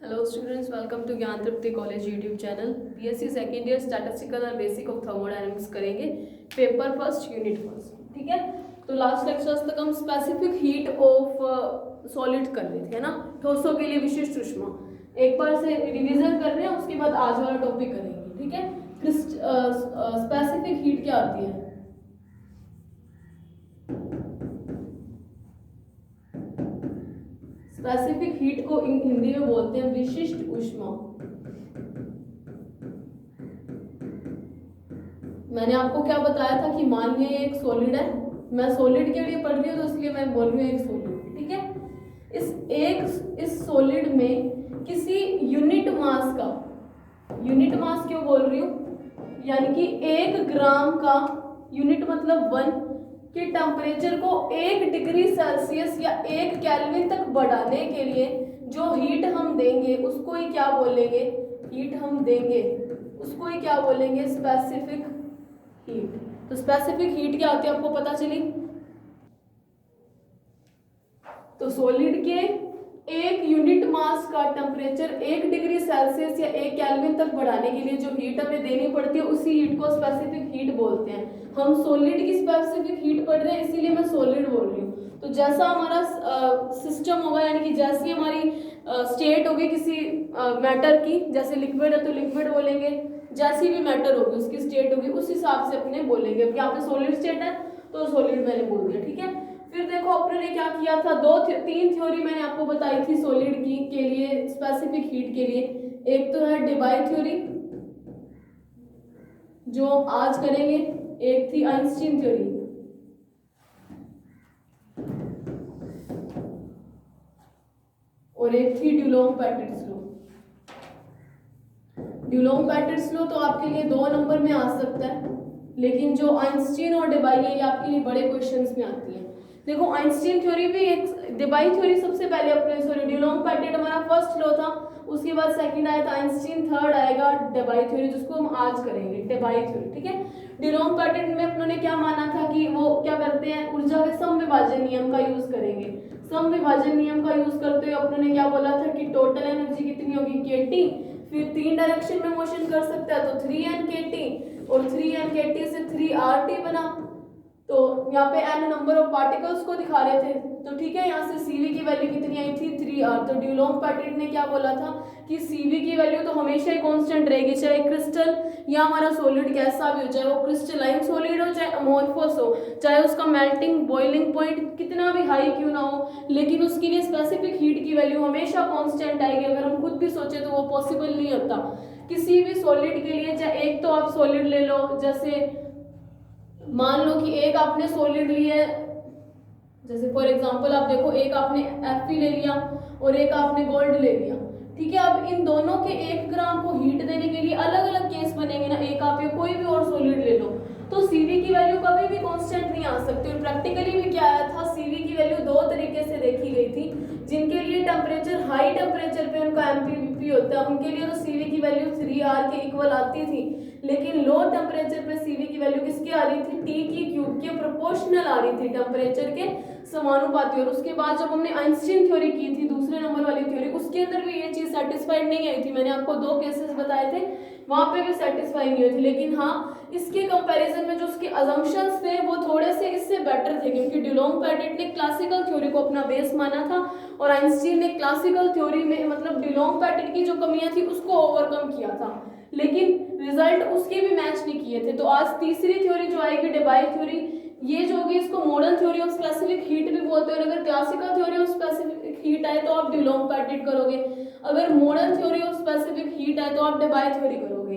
Hello students, welcome to Gyan Tripti college YouTube channel. BSc second year statistical and basic of thermodynamics करेंगे, paper first unit first. ठीक है, तो last lectures तक हम specific heat of solid कर रहे थे, है ना। ठोसों के लिए विशिष्ट ऊष्मा एक बार से रिवीजन कर रहे हैं, उसके बाद आज वाला टॉपिक करेंगे। ठीक है, स्पेसिफिक हीट क्या होती है? स्पेसिफिक हीट को हिंदी में बोलते हैं विशिष्ट ऊष्मा। मैंने आपको क्या बताया था कि मान लिया एक सॉलिड है, मैं सॉलिड के लिए पढ़ रही हूँ तो इसलिए मैं बोल रही हूँ एक सॉलिड। ठीक है, इस सॉलिड में किसी यूनिट मास का, यूनिट मास क्यों बोल रही हूँ, यानी कि 1 ग्राम का यूनिट मतलब 1 कि टेम्परेचर को 1 डिग्री सेल्सियस या 1 केल्विन तक बढ़ाने के लिए जो हीट हम देंगे उसको ही क्या बोलेंगे? हीट हम देंगे उसको ही क्या बोलेंगे? Specific heat. तो स्पेसिफिक हीट क्या होती है आपको पता चली। तो सॉलिड के 1 यूनिट मास का टेम्परेचर 1 डिग्री सेल्सियस या 1 केल्विन तक बढ़ाने के लिए जो हीट हमें देनी पड़ती है उसी हीट को स्पेसिफिक हीट बोलते हैं। हम सॉलिड की स्पेसिफिक हीट पढ़ रहे हैं इसीलिए मैं सॉलिड बोल रही हूँ। तो जैसा हमारा सिस्टम होगा, यानी कि जैसी हमारी स्टेट होगी किसी मैटर की, जैसे लिक्विड है तो लिक्विड बोलेंगे, जैसी भी मैटर होगी उसकी स्टेट होगी उस हिसाब से अपने बोलेंगे। अब यहाँ पे सॉलिड स्टेट है तो सॉलिड मैंने बोल दिया। ठीक है, फिर देखो अपने ने क्या किया था, 3 थ्योरी मैंने आपको बताई थी सॉलिड की के लिए, स्पेसिफिक हीट के लिए। एक तो है डेबाय थ्योरी जो आज करेंगे, एक थी आइंस्टीन थ्योरी, और एक थी ड्यूलोंग-पेटिट्स लॉ। ड्यूलोंग-पेटिट्स लॉ तो आपके लिए 2 नंबर में आ सकता है, लेकिन जो आइंस्टीन और डेबाय है ये आपके लिए बड़े क्वेश्चंस में आती है। देखो आइंस्टीन थ्योरी भी एक, डेबाय थ्योरी सबसे पहले अपने, सॉरी ड्यूलोंग-पेटिट हमारा फर्स्ट लॉ था, उसके बाद सेकंड आया था आइंस्टीन, थर्ड आएगा डेबाय थ्योरी जिसको हम आज करेंगे, डेबाय थ्योरी। ठीक है, ड्यूलोंग-पेटिट में अपनों ने क्या माना था कि वो क्या करते हैं, ऊर्जा के समविभाजन नियम का यूज करेंगे। समविभाजन नियम का यूज करते हुए अपनों ने क्या बोला था कि टोटल एनर्जी कितनी होगी, kT, फिर 3 डायरेक्शन में मोशन कर सकता है तो 3n kT, और 3n kT से 3RT बना। तो यहाँ पे n नंबर ऑफ पार्टिकल्स को दिखा रहे थे, तो ठीक है, यहाँ से CV की वैल्यू कितनी आई थी, 3R। तो ड्यूलोंग-पेटिट ने क्या बोला था कि CV की वैल्यू तो हमेशा ही कांस्टेंट रहेगी, चाहे क्रिस्टल या हमारा सॉलिड कैसा भी हो, चाहे वो क्रिस्टलाइन सॉलिड हो चाहे अमोर्फस हो, चाहे उसका मेल्टिंग बॉइलिंग पॉइंट कितना भी हाई क्यों ना हो, लेकिन उसके लिए स्पेसिफिक हीट की वैल्यू हमेशा कांस्टेंट आएगी। अगर हम खुद भी सोचे तो वो पॉसिबल नहीं होता किसी भी सॉलिड के लिए। चाहे एक तो आप सॉलिड ले लो, जैसे मान लो कि एक आपने सॉलिड लिया है, जैसे फॉर एग्जांपल आप देखो, एक आपने Fe ले लिया और एक आपने गोल्ड ले लिया। ठीक है, अब इन दोनों के 1 ग्राम को हीट देने के लिए अलग अलग केस बनेंगे ना। एक आप कोई भी और सॉलिड ले लो तो CV की वैल्यू कभी भी कांस्टेंट नहीं आ सकती। और प्रैक्टिकली भी क्या आया था, CV की वैल्यू 2 तरीके से देखी गई थी। जिनके लिए टेम्परेचर, हाई टेम्परेचर पे उनका MPVP होता है, उनके लिए तो CV की वैल्यू 3R के इक्वल आती थी, लेकिन लो टेम्परेचर पे CV की वैल्यू किसकी आ रही थी, T की क्यूब के प्रोपोर्शनल आ रही थी, टेम्परेचर के समानुपाती। और उसके बाद जब हमने आइंस्टीन थ्योरी की थी, दूसरे नंबर वाली थ्योरी, उसके अंदर भी ये चीज सेटिस्फाइड नहीं आई थी। मैंने आपको 2 केसेस बताए थे, वहां पे भी सेटिस्फाई नहीं हुई थी, लेकिन हाँ इसके कंपैरिजन में जो उसके अजम्पशंस थे वो थोड़े से इससे बेटर थे, क्योंकि ड्यूलोंग-पेटिट ने क्लासिकल थ्योरी को अपना बेस माना था और आइंस्टीन ने क्लासिकल थ्योरी में, मतलब ड्यूलोंग-पेटिट की जो कमियां थी उसको ओवरकम किया था, लेकिन रिजल्ट उसके भी मैच नहीं किए थे। तो आज तीसरी थ्योरी जो आएगी, डेबाय थ्योरी, ये जो होगी इसको modern theory of specific heat भी बोलते हैं। और अगर classical theory of specific heat आए तो आप ड्यूलोंग-पेटिट करोगे, अगर modern theory of specific heat आए तो आप डेबाय थ्योरी करोगे।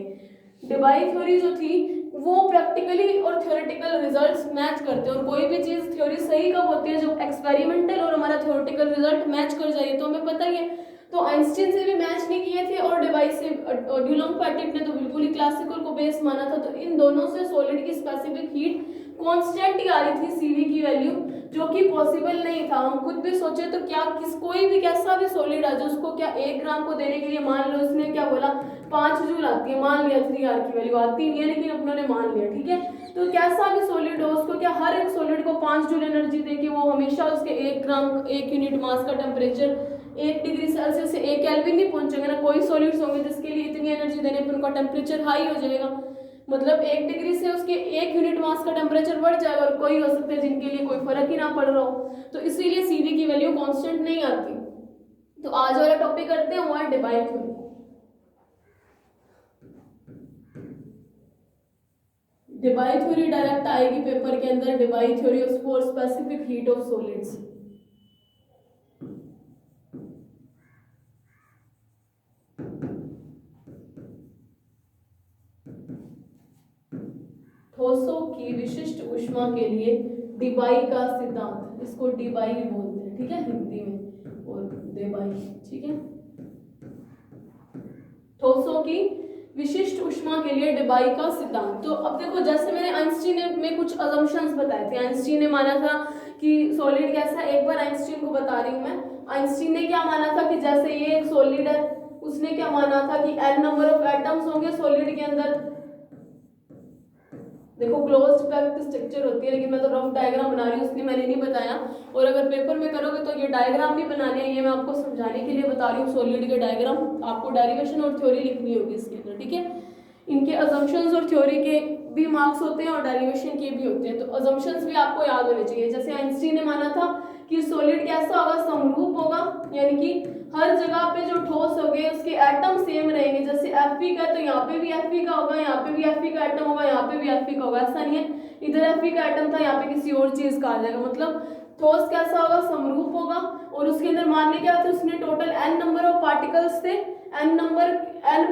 डेबाय थ्योरी जो थी वो प्रैक्टिकली और थ्योरेटिकल रिजल्ट्स मैच करते हैं, और कोई भी चीज थ्योरी सही कब होती है, जब एक्सपेरिमेंटल और हमारा थ्योरेटिकल रिजल्ट मैच कर जाइए, तो हमें पता ही है। तो आइंस्टीन से भी मैच नहीं किए थे और डेबाय से, ड्यूलोंग-पेटिट ने तो बिल्कुल ही क्लासिकल को बेस माना था। तो इन दोनों से सॉलिड की स्पेसिफिक हीट कांस्टेंट ही आ रही थी CV की वैल्यू, जो कि पॉसिबल नहीं था। हम खुद भी सोचे तो क्या, कोई भी कैसा भी सॉलिड आ जाए उसको क्या 1 ग्राम को देने के लिए, मान लो इसने क्या बोला 5 जूल आती है, मान लिया 3R की वैल्यू आती नहीं है, लेकिन अपनों ने मान लिया। ठीक है, तो कैसा भी सॉलिड हो उसको क्या हर एक सॉलिड को 5 जूल एनर्जी देके वो हमेशा उसके 1 ग्राम 1 यूनिट मास का टेम्परेचर 1 डिग्री सेल्सियस से 1 केल्विन नहीं पहुंचेंगे ना। कोई सॉलिड्स होंगे जिसके लिए इतनी एनर्जी देने पर उनका टेम्परेचर हाई हो जाएगा, मतलब 1 डिग्री से उसके 1 यूनिट मास का टेम्परेचर बढ़ जाएगा, और कोई हो सकते हैं जिनके लिए कोई फर्क ही ना पड़ रहा हो, तो इसीलिए सीवी की वैल्यू कांस्टेंट नहीं आती। तो आज वाला टॉपिक करते हैं वो है Debye theory. Debye theory direct आएगी पेपर के अंदर, Debye theory for specific heat of solids. ठोसों की विशिष्ट ऊष्मा के लिए डेबाई का सिद्धांत, इसको डेबाई भी बोलते हैं, ठीक है, हिंदी में, और डेबाई, ठीक है। ठोसों की विशिष्ट ऊष्मा के लिए डेबाई का सिद्धांत। तो अब देखो, जैसे मैंने आइंस्टीन में कुछ अजम्पशंस बताए थे। आइंस्टीन ने माना था कि सॉलिड कैसा है, एक बार आइंस्टीन को बता रही हूँ मैं। आइंस्टीन ने क्या माना था कि जैसे ये एक सॉलिड है, उसने क्या माना था कि n नंबर ऑफ एटम्स होंगे सॉलिड के अंदर। देखो क्लोज्ड पैक्ड स्ट्रक्चर होती है, लेकिन मैं तो रफ डायग्राम बना रही हूँ, इसलिए मैंने नहीं बताया। और अगर पेपर में करोगे तो ये डायग्राम नहीं बनाने हैं, ये मैं आपको समझाने के लिए बता रही हूँ। सॉलिड के डायग्राम आपको डेरिवेशन और थ्योरी लिखनी होगी इसके अंदर, ठीक है। इनके अजम्पशंस और थ्योरी के भी मार्क्स होते हैं और डेरिवेशन के भी होते हैं, तो अजम्पशंस भी आपको याद होने चाहिए। जैसे आइंस्टीन ने माना था कि सॉलिड कैसा होगा, समरूप होगा, यानी कि हर जगह पे जो ठोस हो गए उसके एटम सेम रहेंगे। जैसे Fe का तो यहाँ पे भी Fe का होगा, यहाँ पे भी Fe का एटम होगा, यहाँ पे भी Fe का होगा, ऐसा नहीं है इधर Fe का एटम था यहाँ पे किसी और चीज का आ जाएगा। मतलब ठोस कैसा होगा, समरूप होगा। और उसके अंदर मानने क्या थे, उसने total n number of particles थे, n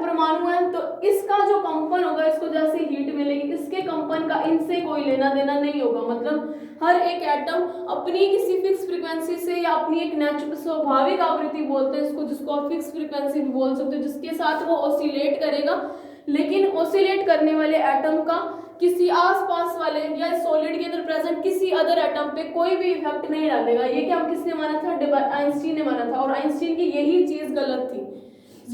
परमाणु है, तो इसका जो कंपन होगा, इसको जैसे हीट मिलेगी, इसके कंपन का इनसे कोई लेना देना नहीं होगा। मतलब हर एक एटम अपनी किसी फिक्स फ्रीक्वेंसी से या अपनी एक नेचुरल स्वाभाविक आवृत्ति बोलते हैं इसको, जिसको आप फिक्स फ्रीक्वेंसी भी बोल सकते हो, जिसके साथ वो ऑसिलेट करेगा। लेकिन ऑसिलेट करने वाले एटम का किसी आसपास वाले या सॉलिड के अंदर प्रेजेंट किसी अदर एटम पे कोई भी इफेक्ट नहीं डालेगा। ये क्या किसने माना था, आइंस्टीन ने माना था। और आइंस्टीन की यही चीज गलत थी,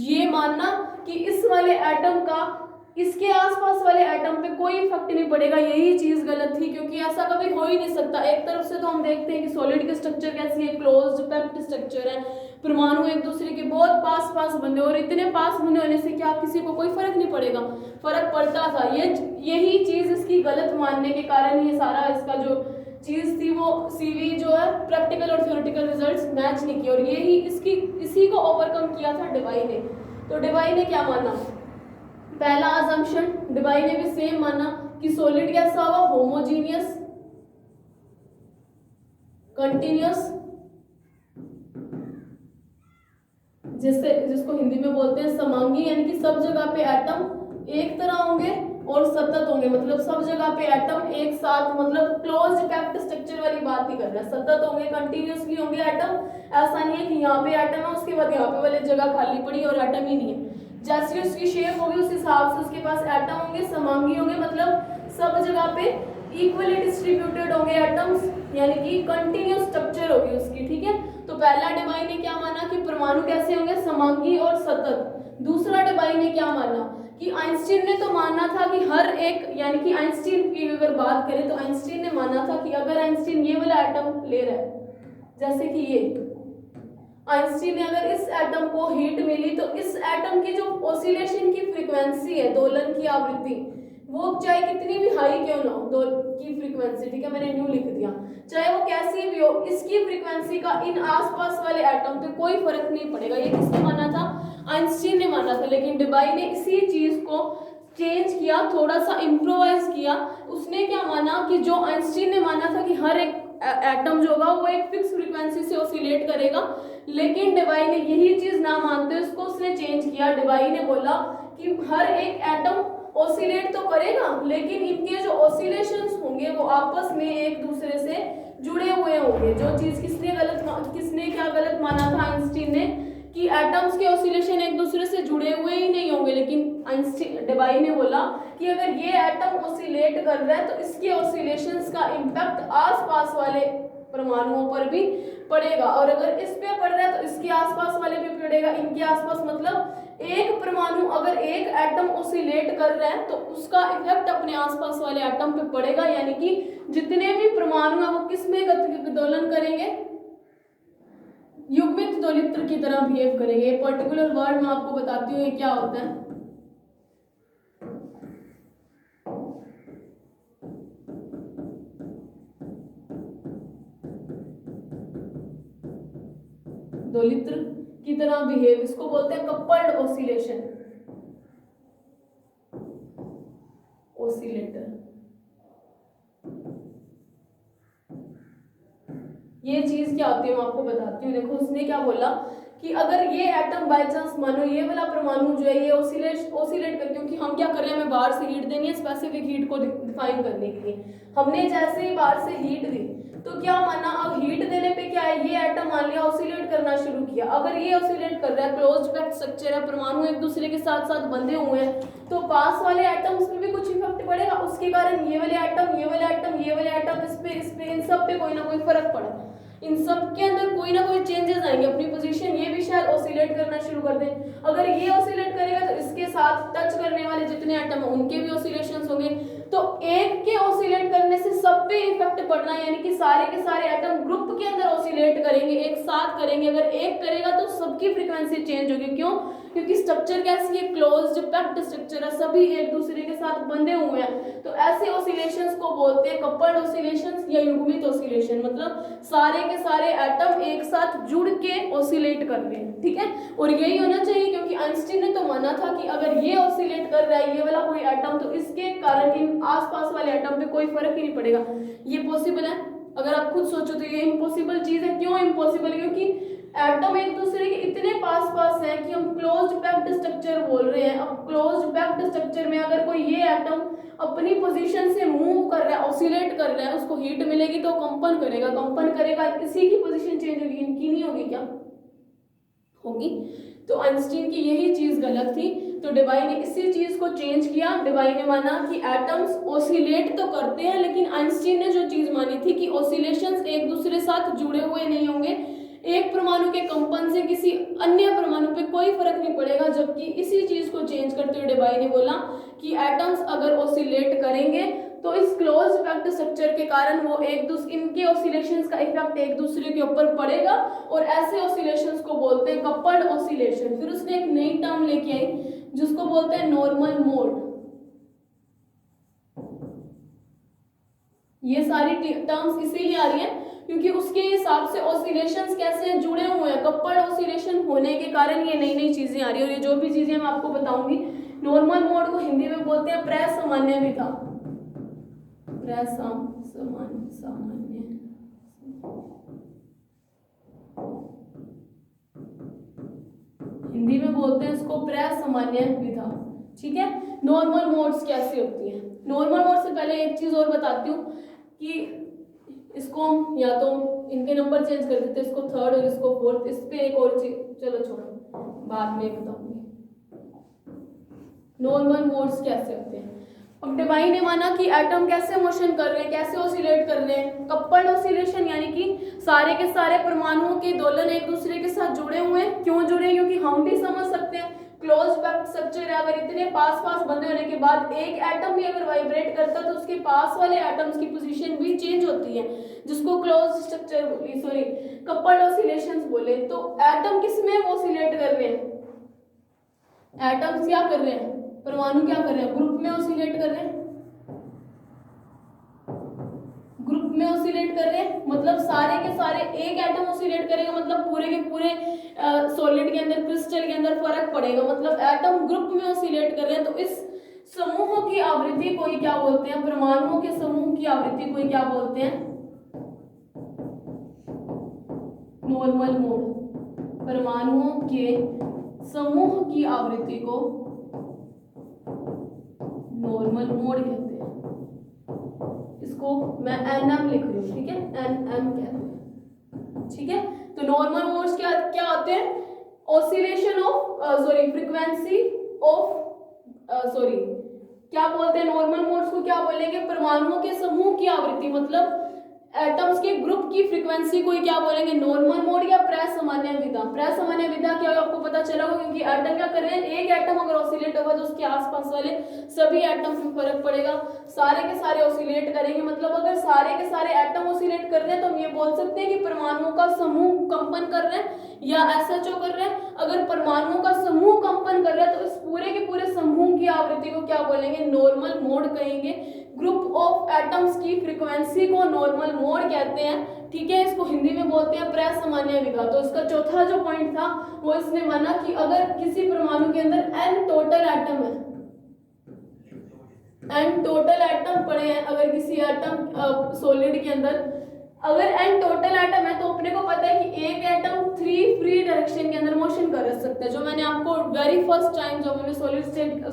ये मानना कि इस वाले एटम का इसके आसपास वाले एटम पे कोई इफेक्ट नहीं पड़ेगा, यही चीज गलत थी, क्योंकि ऐसा कभी हो ही नहीं सकता। एक तरफ से तो हम देखते हैं कि सॉलिड की स्ट्रक्चर कैसी है, क्लोज्ड पैक्ड स्ट्रक्चर है, परमाणु एक दूसरे के बहुत पास पास बंधे, और इतने पास बंधे होने से क्या किसी को कोई फर्क नहीं पड़ेगा, फर्क पड़ता था। यही चीज इसकी गलत मानने के कारण ये सारा इसका जो चीज थी वो सीवी जो है प्रैक्टिकल और थ्योरेटिकल रिजल्ट्स मैच नहीं किए, और यही इसी को ओवरकम किया था डेबाई ने। तो डेबाई ने क्या माना, पहला अजम्पशन डेबाई ने भी सेम माना कि सॉलिड कैसा होगा, होमोजीनियस, कंटिन्यूअस, जिसको हिंदी में बोलते हैं समांगी, यानी कि सब जगह पे एटम एक तरह होंगे और सतत होंगे। मतलब सब जगह पे एटम एक साथ, मतलब क्लोज्ड पैक्ड स्ट्रक्चर वाली बात ही कर रहे हैं, सतत होंगे, कंटिन्यूअसली होंगे एटम। ऐसा नहीं है कि यहाँ पे एटम है उसके बाद यहाँ पे वाली जगह खाली पड़ी और एटम ही नहीं है। जैसी उसकी शेप होगी उस हिसाब से उसके पास एटम होंगे, समांगी होंगे, मतलब सब जगह पे इक्वली डिस्ट्रीब्यूटेड होंगे एटम्स, यानी कि कंटिन्यूअस स्ट्रक्चर होगी उसकी, ठीक है। तो पहला डेबाई ने क्या माना कि परमाणु कैसे होंगे, समांगी और सतत। दूसरा डेबाई ने क्या माना कि आइंस्टीन ने तो माना था कि हर एक, यानी कि आइंस्टीन की अगर बात करें तो आइंस्टीन ने माना था कि अगर आइंस्टीन ये वाला एटम ले रहा है, जैसे कि ये आइंस्टीन ने अगर इस एटम को हीट मिली तो इस एटम की जो ऑसिलेशन की फ्रीक्वेंसी है, दोलन की आवृत्ति, वो चाहे कितनी भी हाई क्यों ना हो, की फ्रीक्वेंसी, ठीक है, मैंने न्यू लिख दिया, चाहे वो कैसी भी हो, इसकी फ्रीक्वेंसी का इन आसपास वाले एटम पे कोई फर्क नहीं पड़ेगा। ये किसने माना था, आइंस्टीन ने माना था। लेकिन डेबाई ने इसी चीज को चेंज किया, थोड़ा सा इम्प्रोवाइज किया। उसने क्या माना कि जो आइंस्टीन ने माना था कि हर एक एटम जो होगा वो एक फिक्स फ्रीक्वेंसी से ऑसिलेट करेगा, लेकिन डेबाई ने यही चीज ना मानते उसको उसने चेंज किया। डेबाई ने बोला कि हर एक एटम ऑसिलेट तो करेगा, लेकिन इनके जो ऑसिलेशंस होंगे वो आपस में एक दूसरे से जुड़े हुए होंगे। जो चीज किसने क्या गलत माना था आइंस्टीन ने कि एटम्स के ऑसिलेशन एक दूसरे से जुड़े हुए ही नहीं होंगे, लेकिन आइंस्टीन डेबाई ने बोला कि अगर ये एटम ऑसिलेट कर रहा है तो इसके ऑसिलेशंस का इम्पैक्ट आसपास वाले परमाणुओं पर भी पड़ेगा, और अगर इस पे पड़ रहा है तो इसके आसपास वाले पे पड़ेगा, इनके आसपास। मतलब एक परमाणु अगर एक एटम ऑसिलेट कर रहा है तो उसका इफेक्ट अपने आसपास वाले एटम पे पड़ेगा, यानी कि जितने भी परमाणु हैं वो किस में दोलन करेंगे, युग्मित दोलित्र की तरह बिहेव करेंगे। पर्टिकुलर वर्ड मैं आपको बताती हूँ ये क्या होता है। दोलित्र की तरह बिहेव, इसको बोलते हैं कपल्ड ऑसिलेशन, ऑसिलेटर। ये चीज क्या होती है मैं आपको बताती हूँ। देखो उसने क्या बोला कि अगर ये एटम बाय चांस मानो ये वाला परमाणु जो है ये ओसिलेट कर, क्योंकि हम क्या कर रहे हैं, हमें बाहर से हीट देनी है स्पेसिफिक हीट को डिफाइन करने के लिए। हमने जैसे ही बाहर से हीट दी तो क्या माना, अब हीट देने पे क्या है, ये एटम मान लिया ऑसिलेट करना शुरू किया। अगर ये ऑसिलेट कर रहा है, क्लोज्ड पैक्ड स्ट्रक्चर है, परमाणु एक दूसरे के साथ साथ बंधे हुए हैं, तो पास वाले एटम्स पे भी कुछ इफेक्ट पड़ेगा। उसके कारण ये वाले एटम, ये वाले एटम, ये वाले एटम, इस पे इन सब पे कोई ना कोई फर्क पड़ा। इन सब के अंदर कोई ना कोई चेंजेस आएंगे अपनी पोजीशन, ये भी शायद ऑसिलेट करना शुरू कर दें। अगर ये ऑसिलेट करेगा तो इसके साथ टच करने वाले जितने एटम हैं उनके भी ऑसिलेशंस होंगे। तो एक के ऑसिलेट करने से सब पे इफेक्ट पड़ना, यानी कि सारे के सारे एटम ग्रुप के अंदर ऑसिलेट करेंगे, एक साथ करेंगे। अगर एक करेगा तो सबकी फ्रीक्वेंसी चेंज होगी। क्यों? क्योंकि स्ट्रक्चर कैसी है, क्लोज्ड पैक्ड स्ट्रक्चर है, सभी एक दूसरे के साथ बंधे हुए हैं। तो ऐसे ऑसिलेशंस को बोलते हैं कपल्ड ऑसिलेशंस या युग्मित ऑसिलेशन। मतलब सारे के सारे एटम एक साथ जुड़ के ऑसिलेट कर रहे हैं, ठीक है। और यही होना चाहिए, क्योंकि आइंस्टीन ने तो माना था कि अगर ये ऑसिलेट कर रहा है ये वाला कोई एटम, तो इसके कारण इन आसपास वाले एटम पे कोई फर्क ही नहीं पड़ेगा। ये पॉसिबल है? अगर आप खुद सोचो तो ये इम्पॉसिबल चीज है। क्यों इम्पॉसिबल? क्योंकि एटम एक दूसरे के इतने पास पास है कि हम क्लोज्ड पैक्ड स्ट्रक्चर बोल रहे हैं। अब क्लोज्ड पैक्ड स्ट्रक्चर में अगर कोई ये एटम अपनी पोजीशन से मूव कर रहा है, ऑसिलेट कर रहा है, उसको हीट मिलेगी तो कंपन करेगा, कंपन करेगा, किसी की पोजीशन चेंज होगी, इनकी नहीं होगी। क्या होगी? तो आइंस्टीन की यही चीज गलत थी, तो डेबाई ने इसी चीज को चेंज किया। डेबाई ने माना कि एटम्स ऑसिलेट तो करते हैं, लेकिन आइंस्टीन ने जो चीज मानी थी कि ऑसिलेशंस एक दूसरे साथ जुड़े हुए नहीं होंगे, एक परमाणु के कंपन से किसी अन्य परमाणु पे कोई फर्क नहीं पड़ेगा। जबकि इसी चीज को चेंज करते हुए डेबाई ने बोला कि एटम्स अगर ऑसिलेट करेंगे तो इस क्लोज पैक्ड स्ट्रक्चर के कारण वो एक दूसरे, इनके ऑसिलेशंस का इफेक्ट एक दूसरे के ऊपर पड़ेगा, और ऐसे ऑसिलेशंस को बोलते हैं कपल्ड ऑसिलेशन। फिर उसने एक नई टर्म लेके आई जिसको बोलते हैं नॉर्मल मोड। ये सारी टर्म्स इसीलिए आ रही है क्योंकि उसके हिसाब से ऑसिलेशंस कैसे जुड़े हुए हैं, कपल्ड ऑसिलेशन होने के कारण ये नई नई चीजें आ रही है। और ये जो भी चीजें मैं आपको बताऊंगी, नॉर्मल मोड को हिंदी में बोलते हैं प्रसामान्य विधा। सामान्य हिंदी में बोलते हैं इसको प्रसामान्य विधा, ठीक है। नॉर्मल मोड्स कैसे होती हैं? नॉर्मल मोड से पहले एक चीज और बताती हूँ कि इसको हम या तो इनके नंबर चेंज कर देते हैं, इसको थर्ड और इसको फोर्थ। इस पे एक और चीज, चलो छोड़ो, बाद में बताऊंगी नॉर्मल मोड्स कैसे होते हैं। अब डेबाई ने माना कि एटम कैसे मोशन कर रहे हैं, कैसे ऑसिलेट कर रहे हैं, कपल्ड ऑसिलेशन, यानी कि सारे के सारे परमाणुओं के दोलन एक दूसरे के साथ जुड़े हुए हैं। क्यों जुड़े हैं? क्योंकि हम भी समझ सकते हैं क्लोज पैक्ड स्ट्रक्चर है, अगर इतने पास पास बंधे होने के बाद एक एटम भी अगर वाइब्रेट करता है तो उसके पास वाले एटम्स की पोजीशन भी चेंज होती है, जिसको close structure sorry coupled oscillations बोले। तो एटम किस में ऑसिलेट कर रहे हैं? एटम्स क्या कर रहे हैं, परमाणु क्या कर रहे हैं, ग्रुप में ऑसिलेट कर रहे हैं। ग्रुप में ऑसिलेट कर रहे हैं मतलब सारे के सारे, एक एटम ऑसिलेट करेगा मतलब पूरे के पूरे सॉलिड के अंदर, क्रिस्टल के अंदर फर्क पड़ेगा। मतलब एटम ग्रुप में ऑसिलेट कर रहे हैं। तो इस समूह की आवृत्ति को ही क्या बोलते हैं, परमाणुओं के समूह की आवृत्ति को ही क्या बोलते हैं, नॉर्मल मोड। परमाणुओं के समूह की आवृत्ति को नॉर्मल मोड कहते हैं। इसको मैं एनएम लिख रही हूँ, ठीक है, एनएम कहते हैं, ठीक है। तो नॉर्मल मोड्स क्या क्या होते हैं? ऑसिलेशन ऑफ फ्रीक्वेंसी ऑफ क्या बोलते हैं नॉर्मल मोड्स को, क्या बोलेंगे, परमाणुओं के समूह की आवृत्ति। मतलब एटम्स के ग्रुप की फ्रीक्वेंसी को क्या बोलेंगे, नॉर्मल मोड या प्रसामान्य विधा। प्रसामान्य विधा क्या है आपको पता चला होगा, क्योंकि एटम क्या कर रहे हैं, एक एटम अगर ऑसिलेट होगा तो उसके आसपास वाले सभी एटम्स में फर्क पड़ेगा, सारे के सारे ऑसिलेट करेंगे। मतलब अगर सारे के सारे एटम ऑसिलेट कर रहे हैं तो हम ये बोल सकते हैं कि परमाणुओं का समूह कंपन कर रहे हैं या एसएचओ कर रहे हैं। अगर परमाणुओं का समूह कंपन कर रहा है तो इस पूरे के पूरे समूह की आवृत्ति को क्या बोलेंगे, नॉर्मल मोड कहेंगे। ग्रुप ऑफ एटम्स की फ्रीक्वेंसी को नॉर्मल मोड कहते हैं, ठीक है। इसको हिंदी में बोलते हैं प्रसामान्य विधा। तो इसका चौथा जो पॉइंट था वो इसने माना कि अगर किसी परमाणु के अंदर n टोटल एटम है, n टोटल एटम पड़े हैं, अगर किसी एटम सॉलिड के अंदर अगर n टोटल एटम है तो अपने को पता है कि एक एटम 3 फ्री डायरेक्शन के अंदर मोशन कर सकता है। जो मैंने आपको वेरी फर्स्ट टाइम जब हमने solid state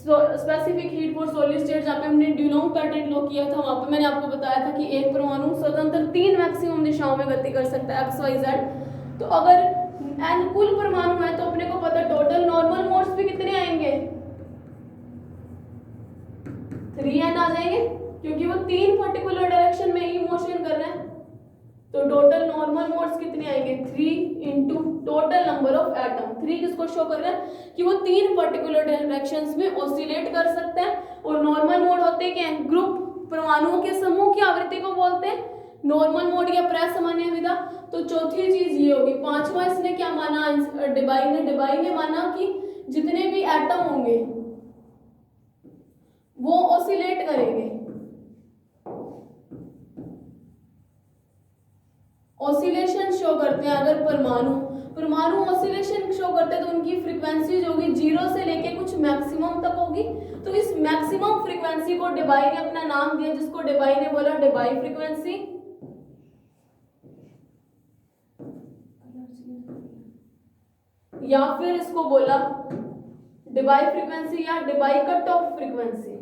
specific heat for solid state जहाँ पे हमने डुलोंग पैटेंट लॉ किया था, वहां पे मैंने आपको बताया था कि एक परमाणु स्वतंत्र 3 मैक्सिमम दिशाओं में गति कर सकता है, XYZ। तो अगर n कुल परमाणु है तो अपने को पता टोटल नॉर्मल मोड्स भी कितने आएंगे, 3n आ जाएंगे, क्योंकि वो 3 पर्टिकुलर डायरेक्शन में ही मोशन कर रहे हैं। तो टोटल नॉर्मल मोड्स कितने आएंगे, 3 into total number of atom. 3 किसको शो कर रहे हैं कि वो 3 पर्टिकुलर डायरेक्शंस में ऑसिलेट कर सकते हैं। और नॉर्मल मोड होते हैं क्या, ग्रुप परमाणुओं के समूह की आवृत्ति को बोलते हैं नॉर्मल मोड या प्रसामान्य विधा। तो चौथी चीज ये होगी। पांचवा इसने क्या माना, डेबाई ने माना कि जितने भी एटम होंगे वो ऑसिलेट करेंगे, ऑसिलेशन शो करते हैं। अगर परमाणु ऑसिलेशन शो करते हैं तो उनकी फ्रीक्वेंसी जो होगी 0 से लेके कुछ मैक्सिमम तक होगी। तो इस मैक्सिमम फ्रीक्वेंसी को डेबाई ने अपना नाम दिया, जिसको डेबाई ने बोला डेबाई फ्रीक्वेंसी, या फिर इसको बोला डेबाई फ्रीक्वेंसी या डेबाई कट ऑफ फ्रीक्वेंसी।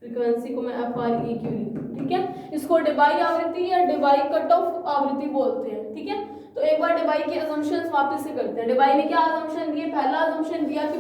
फ्रीक्वेंसी को मैं FREQ, ठीक है। इसको डेबाई आवृत्ति या डेबाई कट ऑफ आवृत्ति बोलते हैं, ठीक है। तो एक बार डेबाई के असम्पशंस वापस से करते हैं। डेबाई ने क्या असम्पशन दिए, पहला असम्पशन दिया कि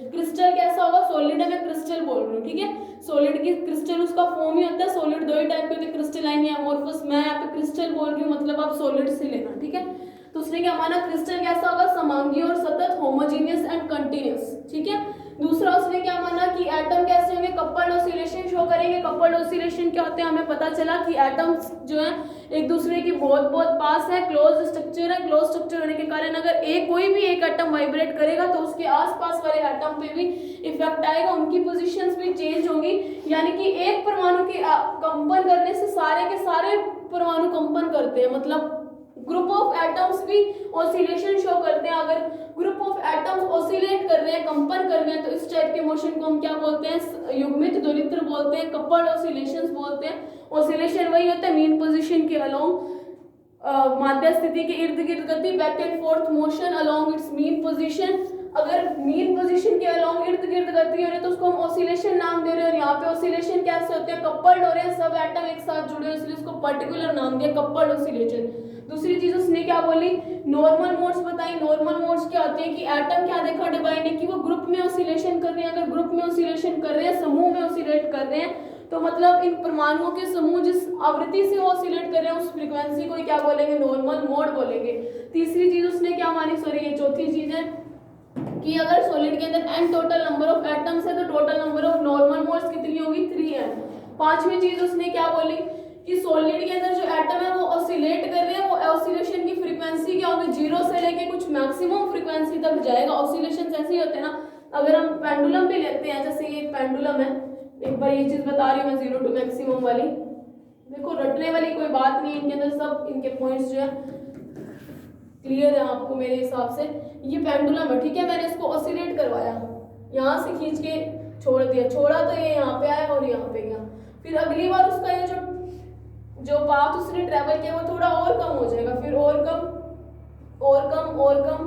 क्रिस्टल कैसा होगा, सॉलिड है, मैं क्रिस्टल बोल रही हूँ, ठीक है। सॉलिड की क्रिस्टल उसका फॉर्म ही होता है, सॉलिड 2 ही टाइप के होते हैं, क्रिस्टलाइन या अमोर्फस। मैं यहाँ पे क्रिस्टल बोल रही हूँ, मतलब आप सॉलिड से लेना, ठीक है। तो उसने क्या माना, क्रिस्टल कैसा होगा, समांगी और सतत, होमोजीनियस एंड कंटिन्यूअस, ठीक है। दूसरा उसने क्या माना कि एटम कैसे होंगे, कपल्ड ऑसिलेशन शो करेंगे। कपल्ड ऑसिलेशन क्या होते हैं, हमें पता चला कि एटम्स जो है एक दूसरे की बहुत बहुत पास है, क्लोज स्ट्रक्चर है। क्लोज स्ट्रक्चर होने के कारण अगर कोई भी एक एटम वाइब्रेट करेगा तो उसके आसपास वाले एटम पे भी इफेक्ट आएगा, उनकी पोजीशंस भी चेंज होंगी। यानी कि एक परमाणु के कंपन करने से सारे के सारे परमाणु कंपन करते हैं, मतलब ग्रुप ऑफ एटम्स भी ऑसिलेशन शो करते हैं। अगर ग्रुप ऑफ एटम्स ऑसिलेट कर रहे हैं, कंपन कर रहे हैं, तो इस टाइप के मोशन को हम क्या बोलते हैं, युग्मित दोलित्र बोलते हैं, कपल्ड ऑसिलेशंस बोलते हैं। ऑसिलेशन वही होता है मीन पोजीशन के अलोंग, माध्य स्थिति के इर्द गिर्द गति, back and fourth motion along it's mean position. अगर मीन पोजीशन के अलोंग इर्द गिर्द गति हो रही है तो उसको हम ऑसिलेशन नाम दे रहे हैं। और यहाँ पे ऑसिलेशन कैसे होते हैं, कपल्ड हो रहे हैं, सब एटम एक साथ जुड़े हैं, इसलिए उसको पर्टिकुलर नाम दिया कपल्ड ऑसिलेशन। दूसरी चीज उसने क्या बोली, नॉर्मल मोड्स बताई। नॉर्मल मोड्स क्या होते हैं कि एटम क्या देखा डेबाई ने कि वो ग्रुप में ऑसिलेशन कर रहे हैं। अगर ग्रुप में ऑसिलेशन कर रहे हैं, समूह में ऑसिलेट कर रहे हैं, तो मतलब इन परमाणुओं के समूह जिस आवृत्ति से वो ऑसिलेट कर रहे हैं उस फ्रीक्वेंसी को क्या बोलेंगे, नॉर्मल मोड बोलेंगे। तीसरी चीज उसने क्या मानी, सॉरी ये चौथी चीज है कि अगर सॉलिड के अंदर n total number of atoms है तो total number of normal modes कितनी होगी, 3n। पांचवी चीज उसने क्या बोली कि सॉलिड के अंदर जो एटम है वो ऑसिलेट कर रहे हैं, वो ऑसिलेशन की फ्रीक्वेंसी क्या होगी, 0 से लेके कुछ मैक्सिमम फ्रीक्वेंसी तक जाएगा। ऑसिलेशन ऐसे ही होते हैं ना, अगर हम पेंडुलम भी लेते हैं, जैसे ये पेंडुलम है, एक बार ये चीज बता रही हूँ मैं 0 to मैक्सिमम वाली, देखो रटने वाली कोई बात नहीं है, इनके अंदर सब इनके पॉइंट्स जो है क्लियर है आपको मेरे हिसाब से। ये पेंडुलम है, ठीक है, मैंने इसको ऑसिलेट करवाया, यहाँ से खींच के छोड़ दिया, छोड़ा तो ये यहाँ पे आया और यहाँ पे गया। फिर अगली बार उसका ये जो पाथ उसने ट्रेवल किया वो थोड़ा और कम हो जाएगा, फिर और कम और कम और कम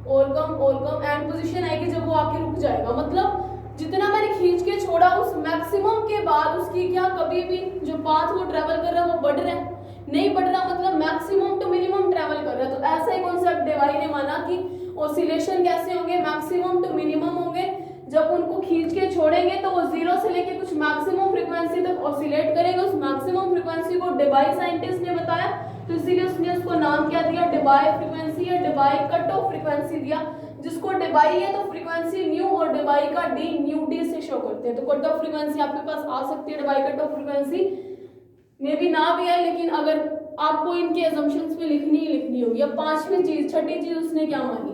और कम और कम, एंड पोजीशन आएगी जब वो आके रुक जाएगा। मतलब जितना मैंने खींच के छोड़ा उस मैक्सिमम के बाद उसकी क्या कभी भी जो पाथ वो ट्रेवल कर रहा है वो बढ़ रहा है, नहीं बढ़ रहा, मतलब मैक्सिमम टू मिनिमम ट्रेवल कर रहा है। तो ऐसा ही कॉन्सेप्ट डेबाई ने माना कि ऑसिलेशन कैसे होंगे, मैक्सिमम टू मिनिमम होंगे। जब उनको खींच के छोड़ेंगे तो वो 0 से लेके कुछ मैक्सिमम फ्रीक्वेंसी तक ऑसिलेट करेंगे। उस मैक्सिमम फ्रीक्वेंसी को डेबाई साइंटिस्ट ने बताया, तो इसीलिए उसने उसको नाम क्या दिया, डेबाई फ्रीक्वेंसी या डेबाई कट ऑफ फ्रीक्वेंसी दिया। जिसको डेबाई है तो फ्रीक्वेंसी न्यू और डेबाई का डी न्यू डी से शो करते हैं। तो कट ऑफ फ्रीक्वेंसी आपके पास आ सकती है, डेबाई कट ऑफ फ्रीक्वेंसी में भी ना भी आए, लेकिन अगर आपको इनके असम्पशंस में लिखनी होगी। अब पांचवी चीज, छठी चीज उसने क्या मानी,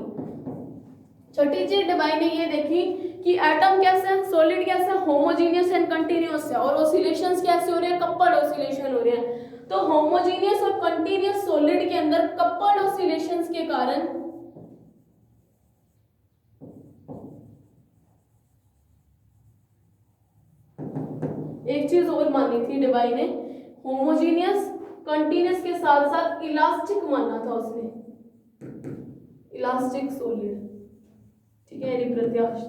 छठी चीज डेबाई ने ये देखी कि एटम कैसे है, सॉलिड कैसे है, होमोजीनियस एंड कंटीन्यूअस है, और ऑसिलेशंस कैसे हो रहे हैं, कपल्ड ऑसिलेशन हो रहे हैं। तो होमोजीनियस और कंटीन्यूअस सॉलिड के अंदर कपल्ड ऑसिलेशंस के कारण एक चीज और मानी थी डेबाई ने, होमोजीनियस कंटीन्यूअस के साथ साथ इलास्टिक माना था उसने, इलास्टिक सॉलिड, ठीक है, यानी प्रत्यास्थ।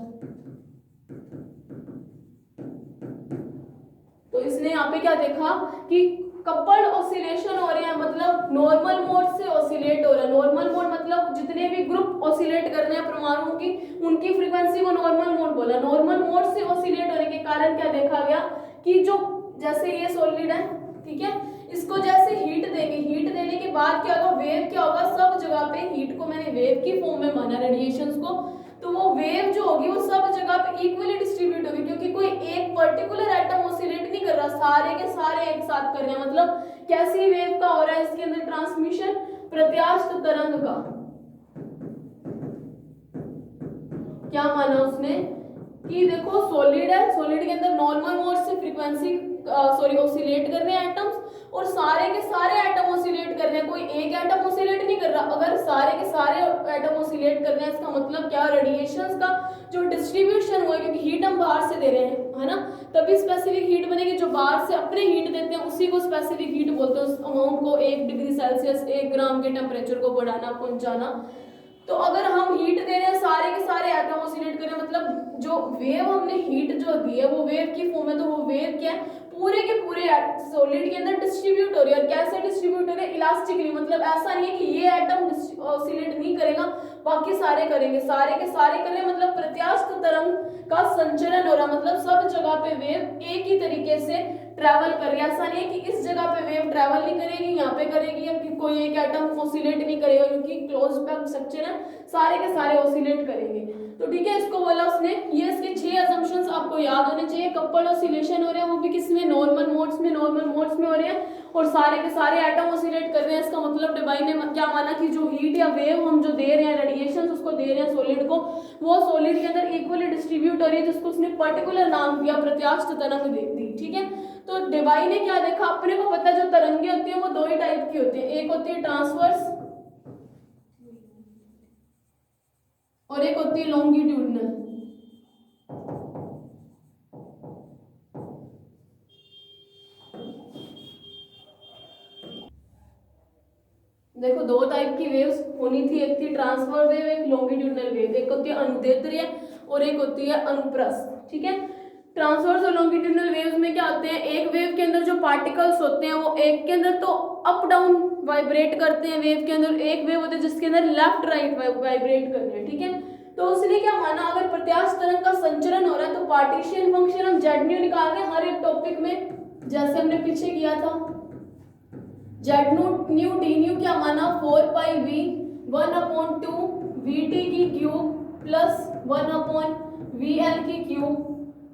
तो इसने यहाँ पे क्या देखा कि कपल्ड ऑसिलेशन हो रहे हैं, मतलब नॉर्मल मोड से ऑसिलेट हो रहा है। नॉर्मल मोड मतलब जितने भी ग्रुप ऑसिलेट कर रहे हैं परमाणुओं की, उनकी फ्रीक्वेंसी को नॉर्मल मोड बोला। नॉर्मल मोड से ऑसिलेट होने के कारण क्या देखा गया कि जो जैसे ये सॉलिड है, ठीक है, इसको जैसे हीट देंगे, हीट देने के बाद क्या होगा, वेव क्या होगा, सब जगह पे हीट को मैंने वेव की फॉर्म में माना, रेडिएशंस को, तो वो वेव जो होगी वो सब जगह पे इक्वली डिस्ट्रीब्यूट होगी, क्योंकि कोई एक पर्टिकुलर एटम ऑसिलेट नहीं कर रहा, सारे के सारे एक साथ कर रहे हैं। मतलब कैसी वेव का हो रहा है इसके अंदर ट्रांसमिशन, प्रत्यास्थ तरंग का। क्या माना उसने कि देखो सॉलिड है, सॉलिड के अंदर नॉर्मल मोड से फ्रीक्वेंसी ऑसिलेट कर रहे हैं एटम्स, और सारे के सारे एटम ऑसिलेट कर रहे हैं, कोई एक एटम ऑसिलेट नहीं कर रहा। अगर सारे के सारे एटम ऑसिलेट कर रहे हैं, इसका मतलब क्या, रेडिएशंस का जो डिस्ट्रीब्यूशन हुआ है, क्योंकि हीट हम बाहर से दे रहे हैं, है ना, तभी स्पेसिफिक हीट बनेगी। जो बाहर से अपने हीट देते हैं उसी को स्पेसिफिक हीट बोलते हैं, उस अमाउंट को 1 डिग्री सेल्सियस 1 ग्राम के टेम्परेचर को बढ़ाना, पहुंचाना। तो अगर हम हीट दे रहे हैं, सारे के सारे एटम ऑसिलेट कर रहे हैं, मतलब जो वेव हमने हीट जो दी है वो वेव की फॉर्म है, तो वो वेव क्या है, पूरे के पूरे सॉलिड के अंदर डिस्ट्रीब्यूट हो रही है। और कैसे डिस्ट्रीब्यूट हो रही है, इलास्टिकली, मतलब ऐसा नहीं है कि ये एटम ऑसिलेट नहीं करेगा बाकी सारे करेंगे, सारे के सारे करें, मतलब प्रत्यास्थ तरंग का संचरण हो रहा, मतलब सब जगह पे वेव एक ही तरीके से ट्रैवल कर रही है। ऐसा नहीं है कि इस जगह पे वेव ट्रैवल नहीं करेगी, यहाँ पे करेगी, या कि कोई एक एटम ऑसिलेट नहीं करेगा, क्योंकि क्लोज पैक्ड स्ट्रक्चर है, सारे के सारे ऑसिलेट करेंगे। तो ठीक है, इसको बोला उसने, ये इसके 6 असम्पशंस आपको याद होने चाहिए। कपल्ड ऑसिलेशन हो रहे हैं, वो भी किसमें, नॉर्मल मोड्स में, नॉर्मल मोड्स में हो रहे हैं, और सारे के सारे एटम ऑसिलेट कर रहे हैं। इसका मतलब डेबाई ने क्या माना कि जो हीट या वेव हम जो दे रहे हैं, रेडिएशन उसको दे रहे हैं सॉलिड को, वो सॉलिड के अंदर इक्वली डिस्ट्रीब्यूट हो रही है, जिसको उसने पर्टिकुलर नाम दिया, प्रत्यास्थ तरंग दे दी। ठीक है, तो डेबाई ने क्या देखा, अपने को पता जो तरंगे होती है वो 2 ही टाइप की होती है, एक होती है ट्रांसवर्स और एक होती है लॉन्गिट्यूडनल। देखो 2 टाइप की वेव्स होनी थी, एक थी ट्रांसफर वेव, एक लॉन्गिट्यूडनल वेव। एक होती है अनुदैर्ध्य और एक होती है अनुप्रस्थ। ठीक है, ट्रांसवर्स और लॉन्गिट्यूडनल वेव्स में क्या होते हैं, एक वेव के अंदर जो पार्टिकल्स होते हैं वो एक के अंदर तो अप डाउन वाइब्रेट करते हैं वेव के अंदर, एक वेव होते हैं जिसके अंदर लेफ्ट राइट वाइब्रेट कर रहे हैं। ठीक है, तो उसने क्या माना, अगर प्रत्यास्थ तरंग का संचरण हो रहा है तो पार्टीशियन फंक्शन हम जेड न्यू निकाल रहे हैं हर एक टॉपिक में, जैसे हमने पीछे किया था। जेड न्यू डी न्यू क्या माना, 4πv 1/2 vt की क्यूब प्लस 1/vl की cube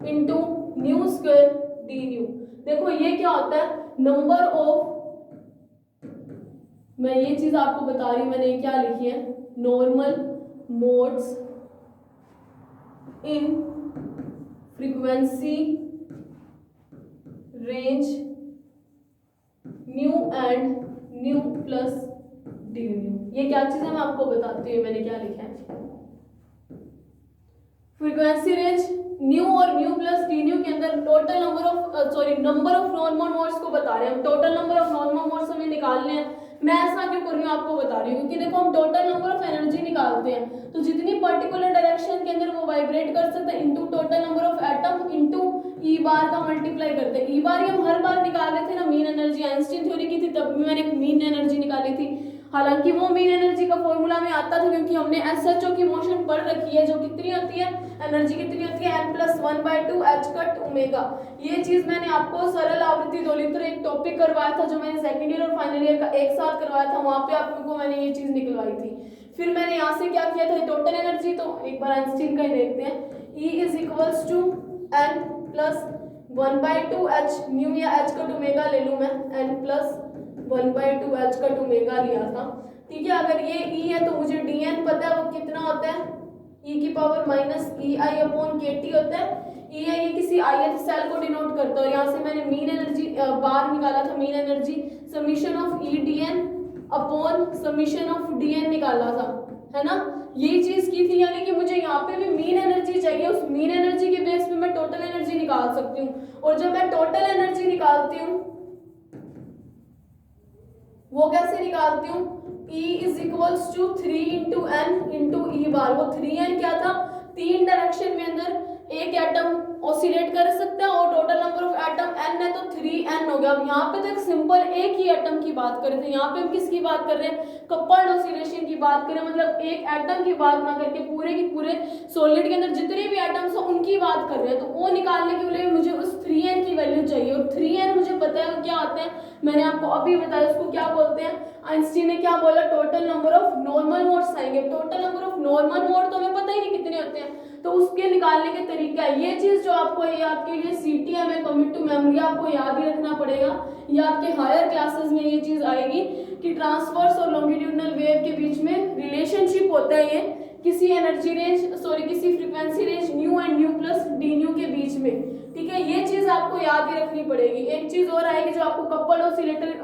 into nu square D new. देखो ये क्या होता है, नंबर ऑफ, मैं ये चीज आपको बता रही हूं, मैंने क्या लिखी है, normal modes in frequency range new and nu plus D nu. ये क्या चीज है मैं आपको बताती हूँ, मैंने क्या लिखा है। फ्रीक्वेंसी रेंज न्यू और न्यू प्लस डी न्यू के अंदर total number of normal modes को बता रहे हैं हम, total number of normal modes हमें निकालने हैं। मैं ऐसा क्यों कर रही हूँ आपको बता रही हूँ, क्योंकि देखो हम टोटल नंबर ऑफ एनर्जी निकालते हैं, तो जितनी पर्टिकुलर डायरेक्शन के अंदर वो वाइब्रेट कर सकते हैं into total number of atom into E bar का मल्टीप्लाई करते हैं। ई बार ही हम हर बार निकाल रहे थे ना, मीन एनर्जी आइंस्टीन थ्योरी की थी तब भी मैंने मीन एनर्जी निकाली थी। हालांकि वो मीन एनर्जी का फॉर्मूला में आता था क्योंकि हमने SHO की मोशन पढ़ रखी है जो कितनी होती है, एनर्जी कितनी होती है n+1/2 h कट ओमेगा। ये चीज मैंने आपको सरल आवृत्ति दोलित्र एक टॉपिक करवाया था जो मैंने सेकंड ईयर और फाइनल ईयर का एक साथ करवाया था, वहां पे आपको मैंने ये चीज निकलवाई थी। फिर मैंने यहाँ से क्या किया था, टोटल एनर्जी, तो एक बार आइंस्टीन का ही देखते हैं। E = n+1/2 h न्यू या h कट ओमेगा ले लूं मैं, n+1/2 h कट ओमेगा लिया था, ठीक है। अगर ये E है तो मुझे dn पता है वो कितना होता है, e⁻⁻ei/kT होता है। E है ये किसी ith सेल को डिनोट करता है और यहाँ से मैंने मीन एनर्जी बार निकाला था, मीन एनर्जी समीशन ऑफ E/dn/समीशन ऑफ dn निकाला था, है ना। यही चीज की थी, यानी कि मुझे यहाँ पे भी मीन एनर्जी चाहिए, उस मीन एनर्जी के बेस पे मैं टोटल एनर्जी निकाल सकती हूँ। और जब मैं टोटल एनर्जी निकालती हूँ वो कैसे निकालती हूँ, E = 3 × n × E बार। वो 3n क्या था, 3 डायरेक्शन में अंदर एक एटम ऑसिलेट कर सकता है और total number of atom n है तो 3n हो गया। अब यहाँ पे तो एक सिंपल एक ही एटम की बात कर रहे थे, यहाँ पे हम किसकी बात कर रहे हैं, कपल्ड ऑसिलेशन की बात करें, मतलब एक एटम की बात ना करके पूरे के पूरे सॉलिड के अंदर जितने भी एटम्स हो उनकी बात कर रहे हैं। तो वो निकालने के लिए मुझे उस 3n की वैल्यू चाहिए और 3n मुझे पता है क्या आते हैं, मैंने आपको अभी बताया उसको क्या बोलते हैं। आइंस्टीन ने क्या बोला, total number of normal modes आएंगे। Total number of normal mode तो हमें पता ही नहीं कितने होते हैं, तो उसके निकालने के तरीका है। ये चीज जो आपको ये आपके लिए CTM है, कमिट टू मेमोरी, आपको याद ही रखना पड़ेगा। ये आपके हायर क्लासेस में ये चीज आएगी कि ट्रांसवर्स और लॉन्गिट्यूडनल वेव के बीच में रिलेशनशिप होता है, ये किसी एनर्जी रेंज किसी frequency range new and nu plus D nu के बीच में, ठीक है। ये चीज आपको याद ही रखनी पड़ेगी। एक चीज और आएगी जो आपको कपल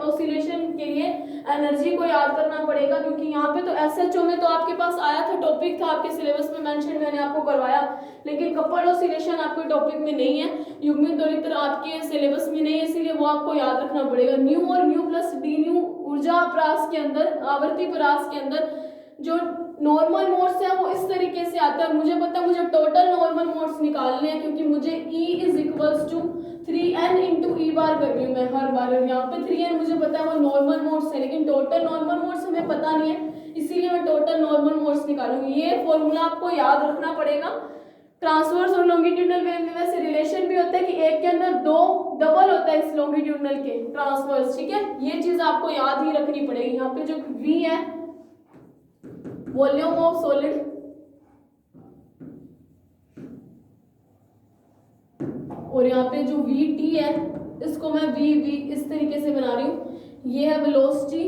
ऑसिलेशन के लिए एनर्जी को याद करना पड़ेगा, क्योंकि यहाँ पे तो SHO में तो आपके पास आया था, टॉपिक था आपके सिलेबस में मेंशन, मैंने आपको करवाया, लेकिन कपल ऑसिलेशन आपके टॉपिक में नहीं है, युग्मित दोलित्र आपके सिलेबस में नहीं है, इसीलिए वो आपको याद रखना पड़ेगा। न्यू और न्यू प्लस डी न्यू ऊर्जा परास के अंदर, आवर्ती परास के अंदर जो नॉर्मल मोड्स है वो इस तरीके से आता है। मुझे पता है मुझे टोटल नॉर्मल मोड्स निकालने हैं, क्योंकि मुझे E = 3n × E बार कर रही हूँ मैं हर बार। यहाँ पे 3n मुझे पता है वो नॉर्मल मोड्स है, लेकिन टोटल नॉर्मल मोड्स हमें पता नहीं है, इसीलिए मैं टोटल नॉर्मल मोड्स निकालूंगी। ये फॉर्मूला आपको याद रखना पड़ेगा। ट्रांसवर्स और लॉन्गिट्यूडनल वेव में वैसे रिलेशन भी होता है कि एक के अंदर दो डबल होता है इस लॉन्गिट्यूडनल के ट्रांसवर्स, ठीक है। ये चीज आपको याद ही रखनी पड़ेगी। यहाँ पे जो V है वॉल्यूम ऑफ सॉलिड, और यहाँ पे जो VT है इसको मैं VV इस तरीके से बना रही हूँ। ये है वेलोसिटी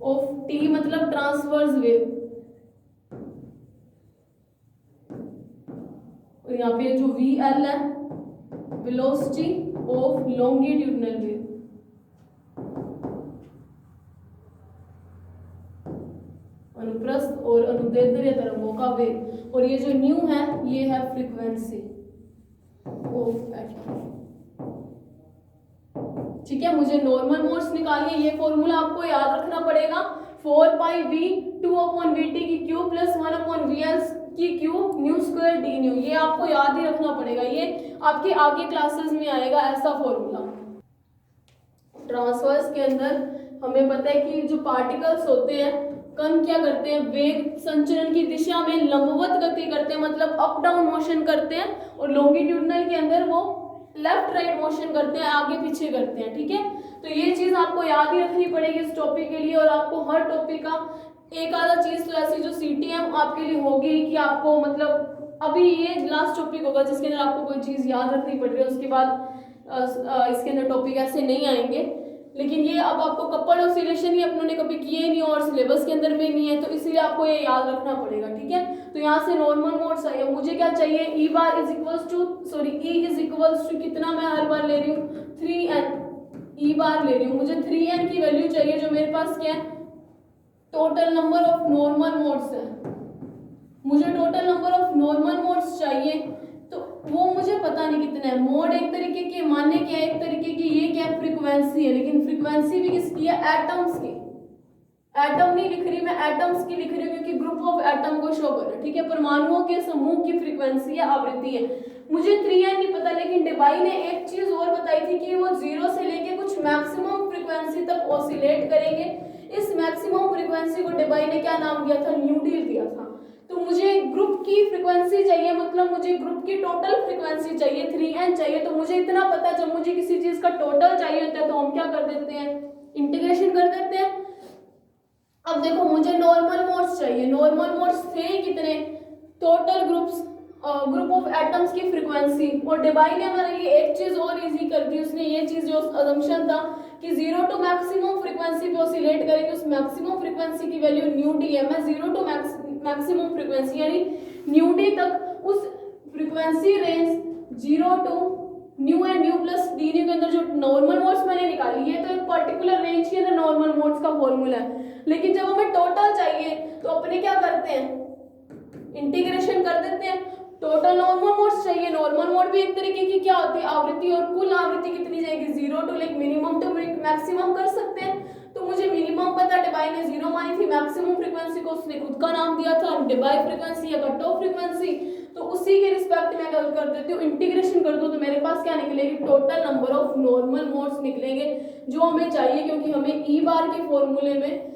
ऑफ T मतलब ट्रांसवर्स वेव, और यहाँ पे जो VL है वेलोसिटी ऑफ लॉन्गिट्यूडनल वेव। अनुप्रस्थ और अनुदैर्ध्य तरंगों का वेग, और ये जो न्यू है ये है फ्रीक्वेंसी ऑफ एटम, ठीक है। मुझे नॉर्मल मोड्स निकालनी है, ये फॉर्मूला आपको याद रखना पड़ेगा। 4πv 2/vt की क्यूब प्लस 1/vl की cube nu square D nu, ये आपको याद ही रखना पड़ेगा। ये आपके आगे क्लासेस में आएगा ऐसा फॉर्मूला। ट्रांसवर्स के अंदर हमें पता है कि जो पार्टिकल्स होते हैं, कण क्या करते हैं, वेग संचरण की दिशा में लंबवत गति करते हैं, मतलब अप डाउन मोशन करते हैं, और लॉन्गिट्यूडनल के अंदर वो लेफ्ट राइट मोशन करते हैं, आगे पीछे करते हैं, ठीक है। तो ये चीज आपको याद ही रखनी पड़ेगी इस टॉपिक के लिए। और आपको हर टॉपिक का एक आधा चीज तो ऐसी जो CTM आपके लिए होगी कि आपको मतलब अभी ये लास्ट टॉपिक होगा जिसके अंदर आपको कोई चीज याद रखनी पड़ रही है, उसके बाद इसके अंदर टॉपिक ऐसे नहीं आएंगे। लेकिन ये अब आपको कपल ऑसिलेशन ही अपनों ने कभी किए ही नहीं और सिलेबस के अंदर भी नहीं है, तो इसलिए आपको ये याद रखना पड़ेगा, ठीक है। तो यहाँ से नॉर्मल मोड्स आए, मुझे क्या चाहिए, E = कितना मैं हर बार ले रही हूँ 3n, E बार ले रही हूँ, मुझे 3n की वैल्यू चाहिए, जो मेरे पास क्या है total number of normal modes है। मुझे total number of normal modes चाहिए, तो वो मुझे पता नहीं कितना है। मोड एक तरीके के माने क्या, एक तरीके की ये क्या फ्रीक्वेंसी है, लेकिन फ्रीक्वेंसी भी किसकी है, एटम्स की। एटम नहीं लिख रही मैं, एटम्स की लिख रही हूँ, क्योंकि ग्रुप ऑफ एटम को शो कर रहा है, ठीक है। परमाणुओं के समूह की फ्रीक्वेंसी है, आवृत्ति है। मुझे 3n नहीं पता, लेकिन डेबाई ने एक चीज और बताई थी कि वो 0 से लेके कुछ मैक्सिमम फ्रीक्वेंसी तक ऑसिलेट करेंगे। इस मैक्सिमम फ्रीक्वेंसी को डेबाई ने क्या नाम दिया था, न्यू डी दिया था। तो मुझे ग्रुप की फ्रीक्वेंसी चाहिए, मतलब मुझे ग्रुप की टोटल फ्रीक्वेंसी चाहिए, 3n चाहिए। तो मुझे इतना पता, जब मुझे किसी चीज का टोटल चाहिए होता है तो हम क्या कर देते हैं, इंटीग्रेशन कर देते हैं। अब देखो मुझे नॉर्मल मोड्स चाहिए, नॉर्मल मोड्स थे कितने, टोटल ग्रुप ऑफ एटम्स की फ्रीक्वेंसी। और डेबाई ने हमारे लिए एक चीज और इजी कर दी, उसने ये चीज जो अजम्पशन था कि 0 टू मैक्सिमम फ्रीक्वेंसी पे ऑसिलेट करेंगे, उस मैक्सिमम फ्रीक्वेंसी की वैल्यू न्यू डी है। मैं 0 टू मैक्सिमम फ्रीक्वेंसी यानी न्यू डी तक उस frequency range 0 to nu and nu plus D nu के अंदर जो नॉर्मल मोड्स मैंने निकाली है, तो एक पर्टिकुलर रेंज के अंदर नॉर्मल मोड्स का फॉर्मूला है। लेकिन जब हमें टोटल चाहिए तो अपने क्या करते हैं, इंटीग्रेशन कर देते हैं। टोटल नॉर्मल मोड्स चाहिए, नॉर्मल मोड भी एक तरीके की क्या होती है, आवृत्ति, और कुल आवृत्ति कितनी जाएगी, 0 to like minimum to maximum कर सकते हैं। तो मुझे मिनिमम पता, डेबाई ने 0 मानी थी, मैक्सिमम फ्रीक्वेंसी को उसने खुद का नाम दिया था डेबाई फ्रीक्वेंसी या कट ऑफ फ्रीक्वेंसी। तो उसी के रिस्पेक्ट में क्या कर देती हूँ, इंटीग्रेशन कर दो, तो मेरे पास क्या निकलेगी, total number of normal modes निकलेंगे जो हमें चाहिए, क्योंकि हमें ई बार के फॉर्मूले में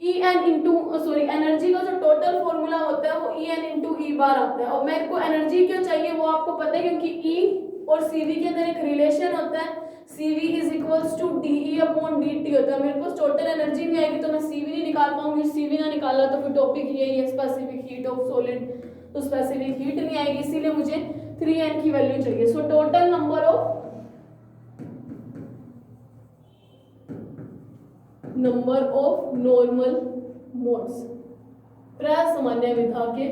ई एन इंटू एनर्जी का जो टोटल फॉर्मूला होता है वो ई एन इंटू ई बार आता है। और मेरे को एनर्जी क्यों चाहिए वो आपको पता है, क्योंकि ई और सी वी के अंदर एक रिलेशन होता है, C V is equals to D E upon D T होता है। मेरे पास टोटल एनर्जी भी आएगी तो मैं सी वी नहीं निकाल पाऊंगी, सी वी ना निकाला तो फिर टॉपिक यही है स्पेसिफिक हीट ऑफ सॉलिड, तो स्पेसिफिक हीट नहीं आएगी, इसीलिए मुझे 3n की वैल्यू चाहिए। So total number of normal modes प्रसामान्य विधा के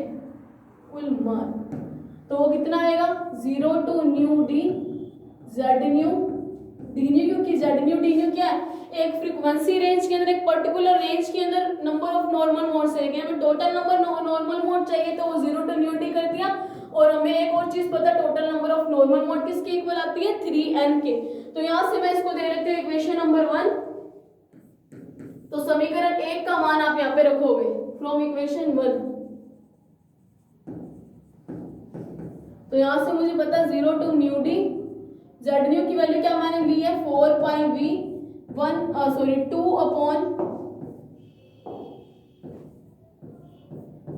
कुल मान, तो वो कितना आएगा, 0 to nu D Z nu D nu, क्योंकि जेड न्यू डी न्यू क्या है, एक फ्रीक्वेंसी रेंज के अंदर, एक पर्टिकुलर रेंज के अंदर नंबर ऑफ नॉर्मल मोड्स है। हमें टोटल नंबर नॉर्मल मोड चाहिए तो वो 0 टू न्यू डी कर दिया। और हमें एक और चीज पता, total number of normal mode किसके इक्वल आती है, 3n के। तो यहां से मैं इसको दे देती हूँ इक्वेशन नंबर 1। तो समीकरण 1 का मान आप यहाँ पे रखोगे फ्रॉम इक्वेशन 1। तो यहां से मुझे पता 0 to nu D Z nu की वैल्यू क्या मैंने ली है, 4 pi V 2 upon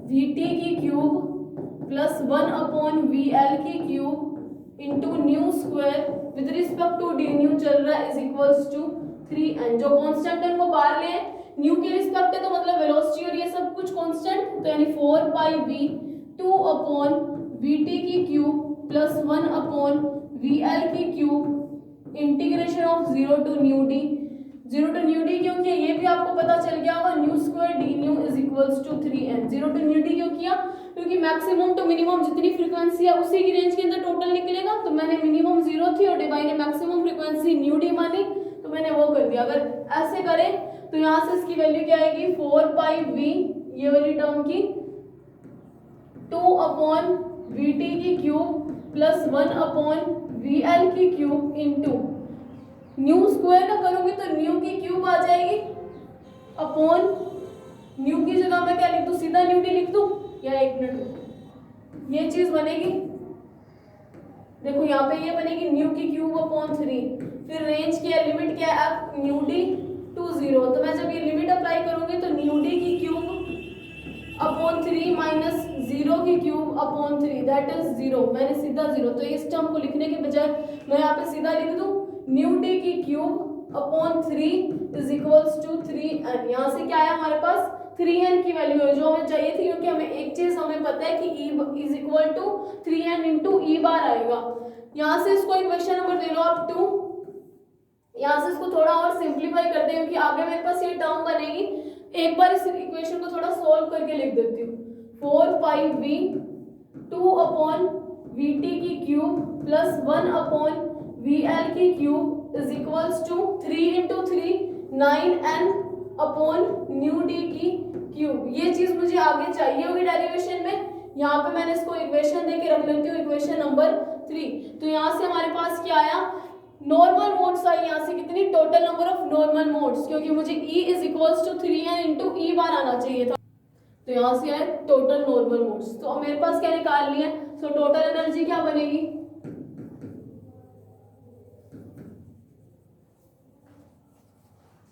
V T की cube plus 1 upon V L की cube into nu square with respect to D nu चल रहा है इज इक्वल्स टू 3n। जो कांस्टेंट है उनको बाहर ले, न्यू के रिस्पेक्ट है तो मतलब वेलोसिटी और ये सब कुछ कांस्टेंट, तो यानी 4 pi V 2 upon V T की cube plus 1 upon V L की cube integration of 0 to nu D. 0 to nu D क्यों किया ये भी आपको पता चल गया होगा, nu square D nu is equals to 3n। 0 to nu D क्यों किया, क्योंकि मैक्सिमम टू मिनिमम जितनी फ्रीक्वेंसी है उसी की रेंज के अंदर टोटल निकलेगा। तो मैंने मिनिमम 0 थी और डेबाई ने मैक्सिमम फ्रीक्वेंसी न्यू डी मानी, तो मैंने वो कर दिया। अगर ऐसे करें तो यहाँ से इसकी वैल्यू क्या आएगी, 4 पाई वी ये वाली टर्म की 2 अपॉन वी टी की cube plus 1 upon V L की क्यूब इंटू न्यू स्क्वायर का करूंगी तो न्यू की क्यूब आ जाएगी अपॉन न्यू की जगह मैं क्या लिख दूं, सीधा न्यू डी लिख दूं या 1 मिनट ये चीज बनेगी। देखो यहाँ पे ये बनेगी न्यू की क्यूब अपॉन 3, फिर रेंज क्या है, लिमिट क्या है, अब न्यू डी टू 0। तो मैं जब ये लिमिट अप्लाई करूंगी तो न्यू डी की क्यूब अपॉन 3 माइनस 0 की क्यूब अपॉन 3 दैट इज 0। मैंने सीधा 0, तो इस टर्म को लिखने के बजाय मैं यहाँ पे सीधा लिख दूं न्यू डी की cube upon 3 is equals to 3n। यहाँ से क्या आया हमारे पास, 3n की वैल्यू है जो हमें चाहिए थी, क्योंकि हमें एक चीज हमें पता है कि e is equal to 3n into E bar आएगा। यहाँ से इसको इक्वेशन नंबर दे लो आप 2। यहाँ से इसको थोड़ा और सिंप्लीफाई करते हैं क्योंकि आगे मेरे पास ये टर्म बनेगी। एक बार इस इक्वेशन को थोड़ा सॉल्व करके लिख देती हूँ, 4 pi V 2 upon V T की cube plus 1 upon V L की cube is equals to 3 into 3 9n upon nu D की क्यूब। ये चीज मुझे आगे चाहिए होगी डेरिवेशन में, यहाँ पे मैंने इसको इक्वेशन देके रख लेती हूँ, इक्वेशन नंबर 3। तो यहाँ से हमारे पास क्या आया, नॉर्मल मोड्स आई यहाँ से कितनी, total number of normal modes, क्योंकि मुझे E is equals to 3n into E bar आना चाहिए था। तो यहाँ से आए टोटल नॉर्मल मोड्स। तो मेरे पास क्या निकाल लिया, सो टोटल एनर्जी क्या बनेगी,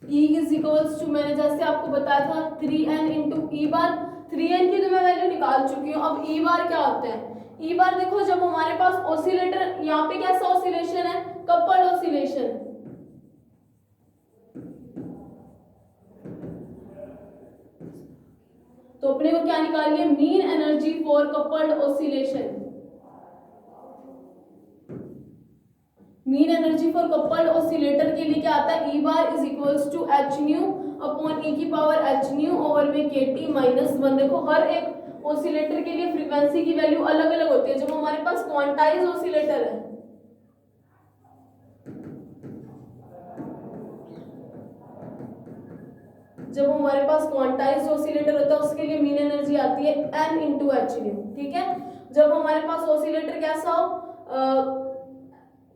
E इज इक्वल्स टू, मैंने जैसे आपको बताया था 3n इंटू ई बार। 3n की तो मैं वैल्यू निकाल चुकी हूँ। अब ई बार क्या होता है? ई बार देखो, जब हमारे पास ऑसिलेटर, यहाँ पे कैसा ऑसिलेशन है? Coupled oscillation. तो अपने को क्या निकाल लिया? Mean energy for coupled oscillation. Mean energy for coupled oscillator के लिए क्या आता है? E bar is equals to H nu upon E की पावर एच न्यू ओवर में के टी माइनस 1। देखो हर एक ऑसिलेटर के लिए फ्रीक्वेंसी की वैल्यू अलग अलग होती है। जब हमारे पास क्वांटाइज ऑसिलेटर है, जब हमारे पास क्वांटाइज ऑसिलेटर होता है उसके लिए मीन एनर्जी आती है n इंटू एच न्यू। ठीक है। जब हमारे पास ऑसिलेटर कैसा हो,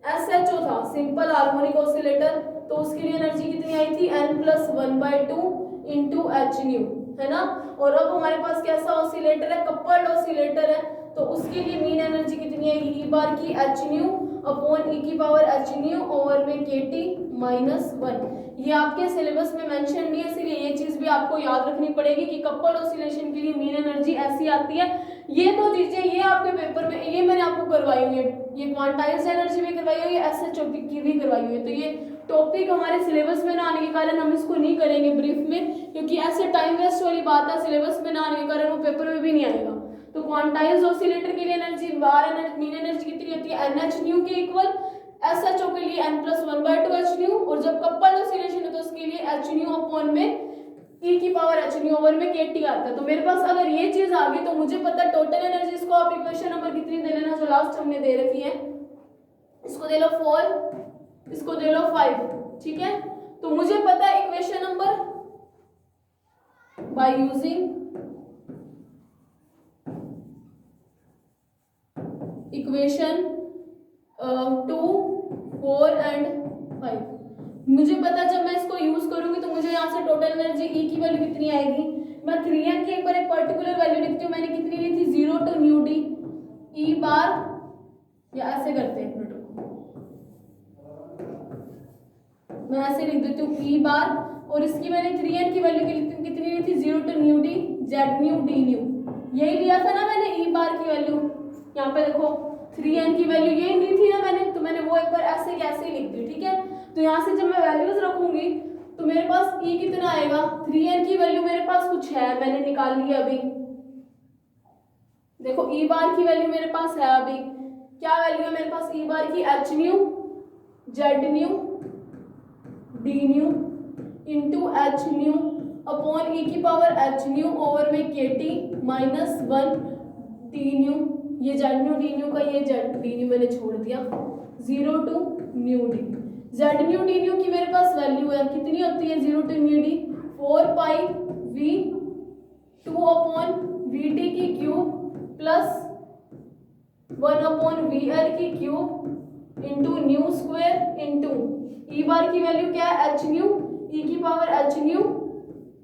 SHO था, सिंपल हार्मोनिक ऑसिलेटर, तो उसके लिए एनर्जी कितनी आई थी? n+1/2 इंटू एच न्यू, है ना। और अब हमारे पास कैसा ऑसिलेटर है? कपल्ड ऑसिलेटर है, तो उसके लिए मीन एनर्जी कितनी आएगी? ई बार की एच न्यू अपॉन ई की पावर एच न्यू ओवर में के टी माइनस 1। ये आपके सिलेबस में मेंशन नहीं है, इसलिए ये चीज भी आपको याद रखनी पड़ेगी कि कपल्ड ऑसिलेशन के लिए मीन एनर्जी ऐसी आती है। ये दो चीजें ये आपके पेपर में, ये मैंने आपको करवाई हुई है, ये क्वांटाइज्ड एनर्जी भी करवाई हुई है, SHO की भी करवाई हुई है। तो ये टॉपिक हमारे सिलेबस में ना आने के कारण हम इसको नहीं करेंगे ब्रीफ में, क्योंकि ऐसे टाइम वेस्ट वाली बात है, सिलेबस में ना आने के कारण वो पेपर में भी नहीं आएगा। तो क्वांटाइज्ड ऑसिलेटर के लिए एनर्जी बार मीन एनर्जी कितनी होती है? NH न्यू के इक्वल। SHO के लिए n+1/2 एच न्यू, और जब कपल्ड ऑसिलेशन है तो उसके लिए एच न्यू अपॉन में ई की पावर एच न्यू ओवर में के टी आता है। तो मेरे पास अगर ये चीज आ गई तो मुझे पता टोटल एनर्जी, इसको आप इक्वेशन नंबर कितनी दे लेना जो लास्ट हमने दे रखी है, इसको दे लो 4, इसको दे लो 5। ठीक है। तो मुझे पता है equation number by using equation 2, 4 and 5, मुझे पता जब मैं इसको यूज करूंगी तो मुझे यहाँ से टोटल एनर्जी ई की वैल्यू कितनी आएगी? मैं 3n की एक बार एक पर्टिकुलर वैल्यू लिखती हूँ, मैंने कितनी ली थी? 0 टू न्यू डी ई बार, या ऐसे करते हैं, मैं ऐसे लिख देती हूँ ई बार, और इसकी मैंने 3n की वैल्यू कितनी ली थी? 0 to nu D Z nu D nu, यही लिया था ना मैंने ई बार की वैल्यू। यहाँ पे देखो 3n की वैल्यू यही ली थी ना मैंने, तो मैंने वो एक बार ऐसे कैसे लिख दी। ठीक है। तो यहाँ से जब मैं वैल्यूज रखूंगी तो मेरे पास ई कितना आएगा? 3n की वैल्यू मेरे पास कुछ है, मैंने निकाल ली अभी। देखो ई बार की वैल्यू मेरे पास है अभी, क्या वैल्यू है मेरे पास? ई बार की H nu Z nu D nu into H nu upon E की पावर एच न्यू ओवर में K T minus 1 D nu. ये जेड न्यू डी न्यू का, ये जेड डी न्यू मैंने छोड़ दिया, 0 to nu D. Z nu D nu की मेरे पास वैल्यू है, कितनी होती है 0 to nu D? 4 pi V 2 upon V T की cube plus 1 upon V L की cube into nu square into E bar की वैल्यू क्या है? एच न्यू ई की पावर एच न्यू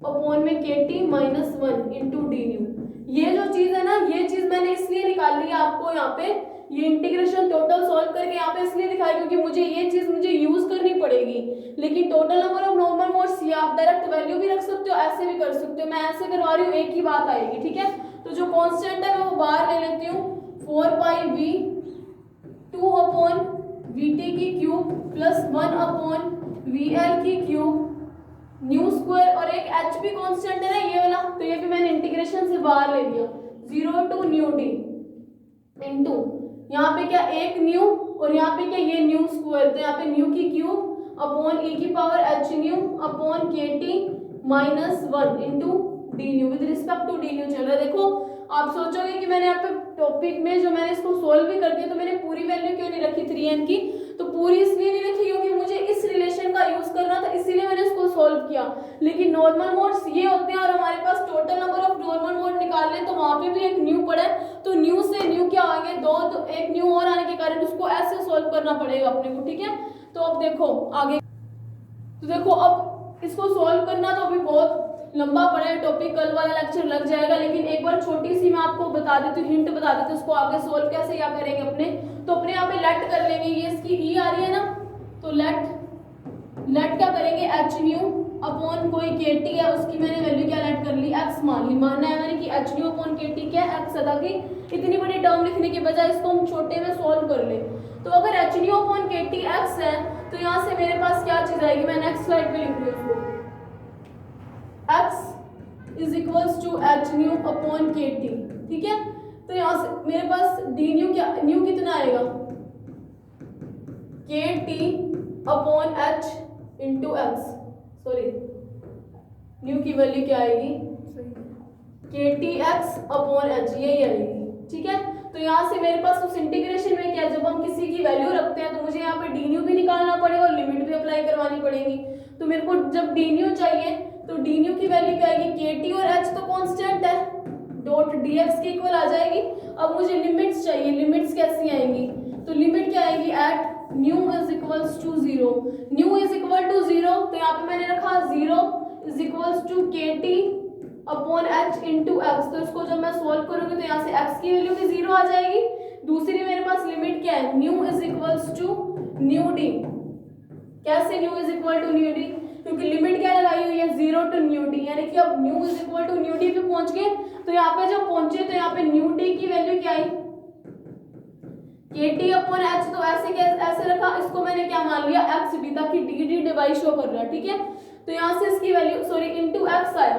अपॉन में K T minus 1 into D nu. ये जो चीज है ना, ये चीज मैंने इसलिए निकाल ली है आपको यहाँ पे, ये इंटीग्रेशन टोटल सॉल्व करके यहाँ पे इसलिए दिखाई क्योंकि मुझे ये चीज मुझे यूज करनी पड़ेगी। लेकिन total number of normal modes ये आप डायरेक्ट वैल्यू भी रख सकते हो, ऐसे भी कर सकते हो, मैं ऐसे करवा रही हूँ, एक ही बात आएगी। ठीक है। तो जो कांस्टेंट है मैं वो बाहर ले लेती हूँ, 4 pi V 2 upon V T की cube plus 1 upon V L की क्यूब न्यू स्क्वायर, और एक एच भी कांस्टेंट है ना ये वाला, तो ये भी मैंने इंटीग्रेशन से बाहर ले लिया, 0 टू न्यू डी इंटू यहाँ पे क्या एक न्यू, और यहाँ पे क्या ये न्यू स्क्वायर, तो यहाँ पे न्यू की क्यूब अपॉन ई की power H nu upon K T minus 1 into D nu with respect to D nu चल रहा है। देखो आप सोचोगे कि मैंने यहाँ पे टॉपिक में जो मैंने इसको सोल्व भी कर दिया, तो मैंने पूरी वैल्यू क्यों नहीं रखी 3n की? तो पूरी इसलिए नहीं रखी क्योंकि मुझे इस रिलेशन का यूज करना था, इसीलिए मैंने इसको सोल्व किया। लेकिन नॉर्मल मोड्स ये होते हैं, और हमारे पास total number of normal mode निकाल लें तो वहां पे भी एक न्यू पड़ा है, तो न्यू से न्यू क्या आएंगे? दो, तो एक न्यू और आने के कारण उसको ऐसे सोल्व करना पड़ेगा अपने को। ठीक है। तो अब देखो आगे, तो देखो अब इसको सोल्व करना तो अभी बहुत लंबा पड़ा है टॉपिक, कल वाला लेक्चर लग जाएगा, लेकिन एक बार छोटी सी मैं आपको बता देती हूँ, हिंट बता देती हूँ, उसको आगे सोल्व कैसे क्या करेंगे अपने। तो अपने यहाँ पे लेट कर लेंगे, ये इसकी ई आ रही है ना, तो लेट क्या करेंगे? एच न्यू एक्स मान ली, मानना है मैंने कि H nu upon K T क्या एक्स है, ताकि इतनी बड़ी टर्म लिखने के बजाय इसको हम छोटे में सॉल्व कर ले। तो अगर H nu upon K T x है तो यहाँ से मेरे पास क्या चीज आएगी, मैं नेक्स्ट स्लाइड पे लिख रही हूँ उसको, X is equals to H nu upon K T, ठीक है। तो यहाँ से मेरे पास डी न्यू क्या, न्यू कितना आएगा, K T upon H into X, sorry nu की वैल्यू क्या आएगी, के टी एक्स अपॉन एच, यही आएगी, ठीक है। तो यहाँ से मेरे पास उस इंटीग्रेशन में क्या, जब हम किसी की वैल्यू रखते हैं तो मुझे यहाँ पे डी न्यू भी निकालना पड़ेगा और लिमिट भी अप्लाई करवानी पड़ेगी। तो मेरे को जब डी न्यू चाहिए तो डी न्यू की वैल्यू क्या आएगी, के टी और एच तो कांस्टेंट है, डॉट डी एक्स के इक्वल आ जाएगी। अब मुझे लिमिट्स चाहिए, लिमिट्स कैसी आएंगी, तो लिमिट क्या आएगी, at nu is equals to 0, nu is equal to 0, तो यहाँ पे मैंने रखा 0 is equals to K T upon H into X. तो इसको जब मैं सॉल्व करूंगी तो यहाँ से एक्स की वैल्यू भी 0 आ जाएगी। दूसरी मेरे पास लिमिट क्या है, nu is equals to nu D, कैसे nu is equal to nu D, क्योंकि लिमिट क्या लगाई हुई है 0 टू न्यू डी, यानी कि अब nu is equal to nu D पे पहुंच गए। तो यहाँ पे जब पहुंचे तो यहाँ पे न्यू डी की वैल्यू क्या आई, के टी अपॉन एच, तो ऐसे रखा, इसको मैंने क्या मान लिया एक्स डी, ताकि डी डी डिवाइड शो कर रहा है, ठीक है। तो यहाँ से इसकी वैल्यू सॉरी इंटू एक्स आया,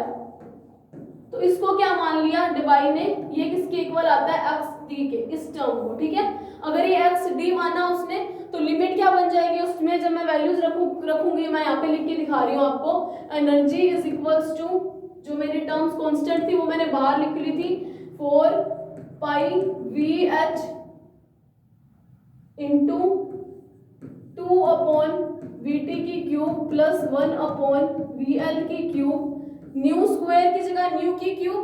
तो इसको क्या मान लिया डिवाई ने, ये किसके इक्वल आता है, एक्स डी के, इस टर्म को, ठीक है। अगर ये एक्स डी माना उसने तो लिमिट क्या बन जाएगी उसमें, जब मैं वैल्यूज रखूंगी, मैं यहाँ पे लिख के दिखा रही हूँ आपको, एनर्जी इज इक्वल्स टू, जो मेरी टर्म्स कांस्टेंट थी वो मैंने बाहर लिख ली थी, 4 pi V H into 2 upon V T की cube plus 1 upon V L की क्यूब, न्यू स्क्वायर की जगह न्यू की क्यूब,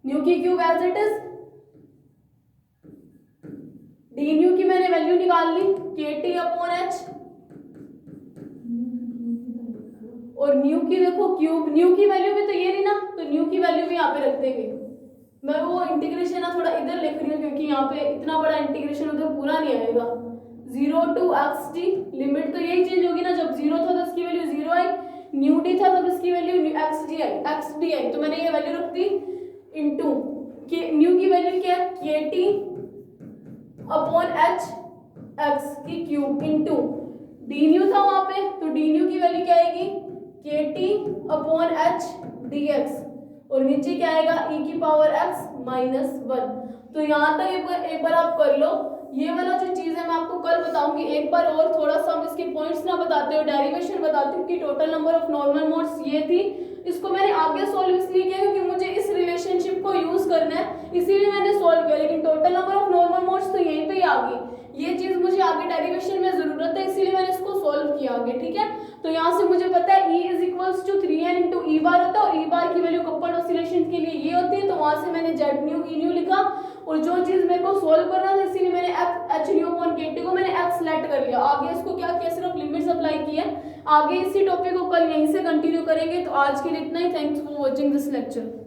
न्यू की cube as it is, D nu की मैंने वैल्यू निकाल ली, के टी अपॉन एच, और न्यू की देखो क्यूब, न्यू की वैल्यू भी तो ये नहीं ना, तो न्यू की वैल्यू भी यहाँ पे रख देंगे। मैं वो इंटीग्रेशन ना थोड़ा इधर लिख रही हूँ क्योंकि यहाँ पे इतना बड़ा इंटीग्रेशन उधर पूरा नहीं आएगा। 0 टू एक्स टी, लिमिट तो यही चेंज होगी ना, जब 0 था तो इसकी वैल्यू 0 आई, न्यू डी था तब इसकी वैल्यू एक्स डी आई, तो मैंने ये वैल्यू रख दी इंटू के, न्यू की वैल्यू क्या है, के टी अपॉन एच एक्स की क्यूब इंटू डी न्यू था वहां पे, तो डी न्यू की वैल्यू क्या आएगी, के T upon H D x, और नीचे क्या आएगा, e की पावर x माइनस 1। तो यहाँ तक एक बार आप कर लो, ये वाला जो चीज़ है मैं आपको कल बताऊंगी एक बार, और थोड़ा सा हम इसके पॉइंट्स ना बताते हो, डेरिवेशन बताती हूँ कि total number of normal modes ये थी। इसको मैंने आगे सॉल्व इसलिए किया क्योंकि मुझे इस रिलेशनशिप को यूज करना है, इसीलिए मैंने सॉल्व किया, लेकिन total number of normal modes तो यहीं पे ही आ गई, ये चीज मुझे आगे डेरिवेशन में जरूरत है, इसीलिए मैंने इसको सॉल्व किया आगे, ठीक है। तो यहाँ से मुझे पता है E is equals to 3n into E bar होता है, और ई बार की वैल्यू कपल्ड ऑसिलेशन के लिए ये होती है, तो वहां से मैंने जेड न्यू ई न्यू लिखा, और जो चीज मेरे को सॉल्व करना था इसीलिए मैंने H nu upon K T को मैंने एक्स सेलेक्ट कर लिया। आगे इसको क्या किया, सिर्फ लिमिट्स अप्लाई की है, आगे इसी टॉपिक को कल यहीं से कंटिन्यू करेंगे। तो आज के लिए इतना ही, thanks for watching this lecture.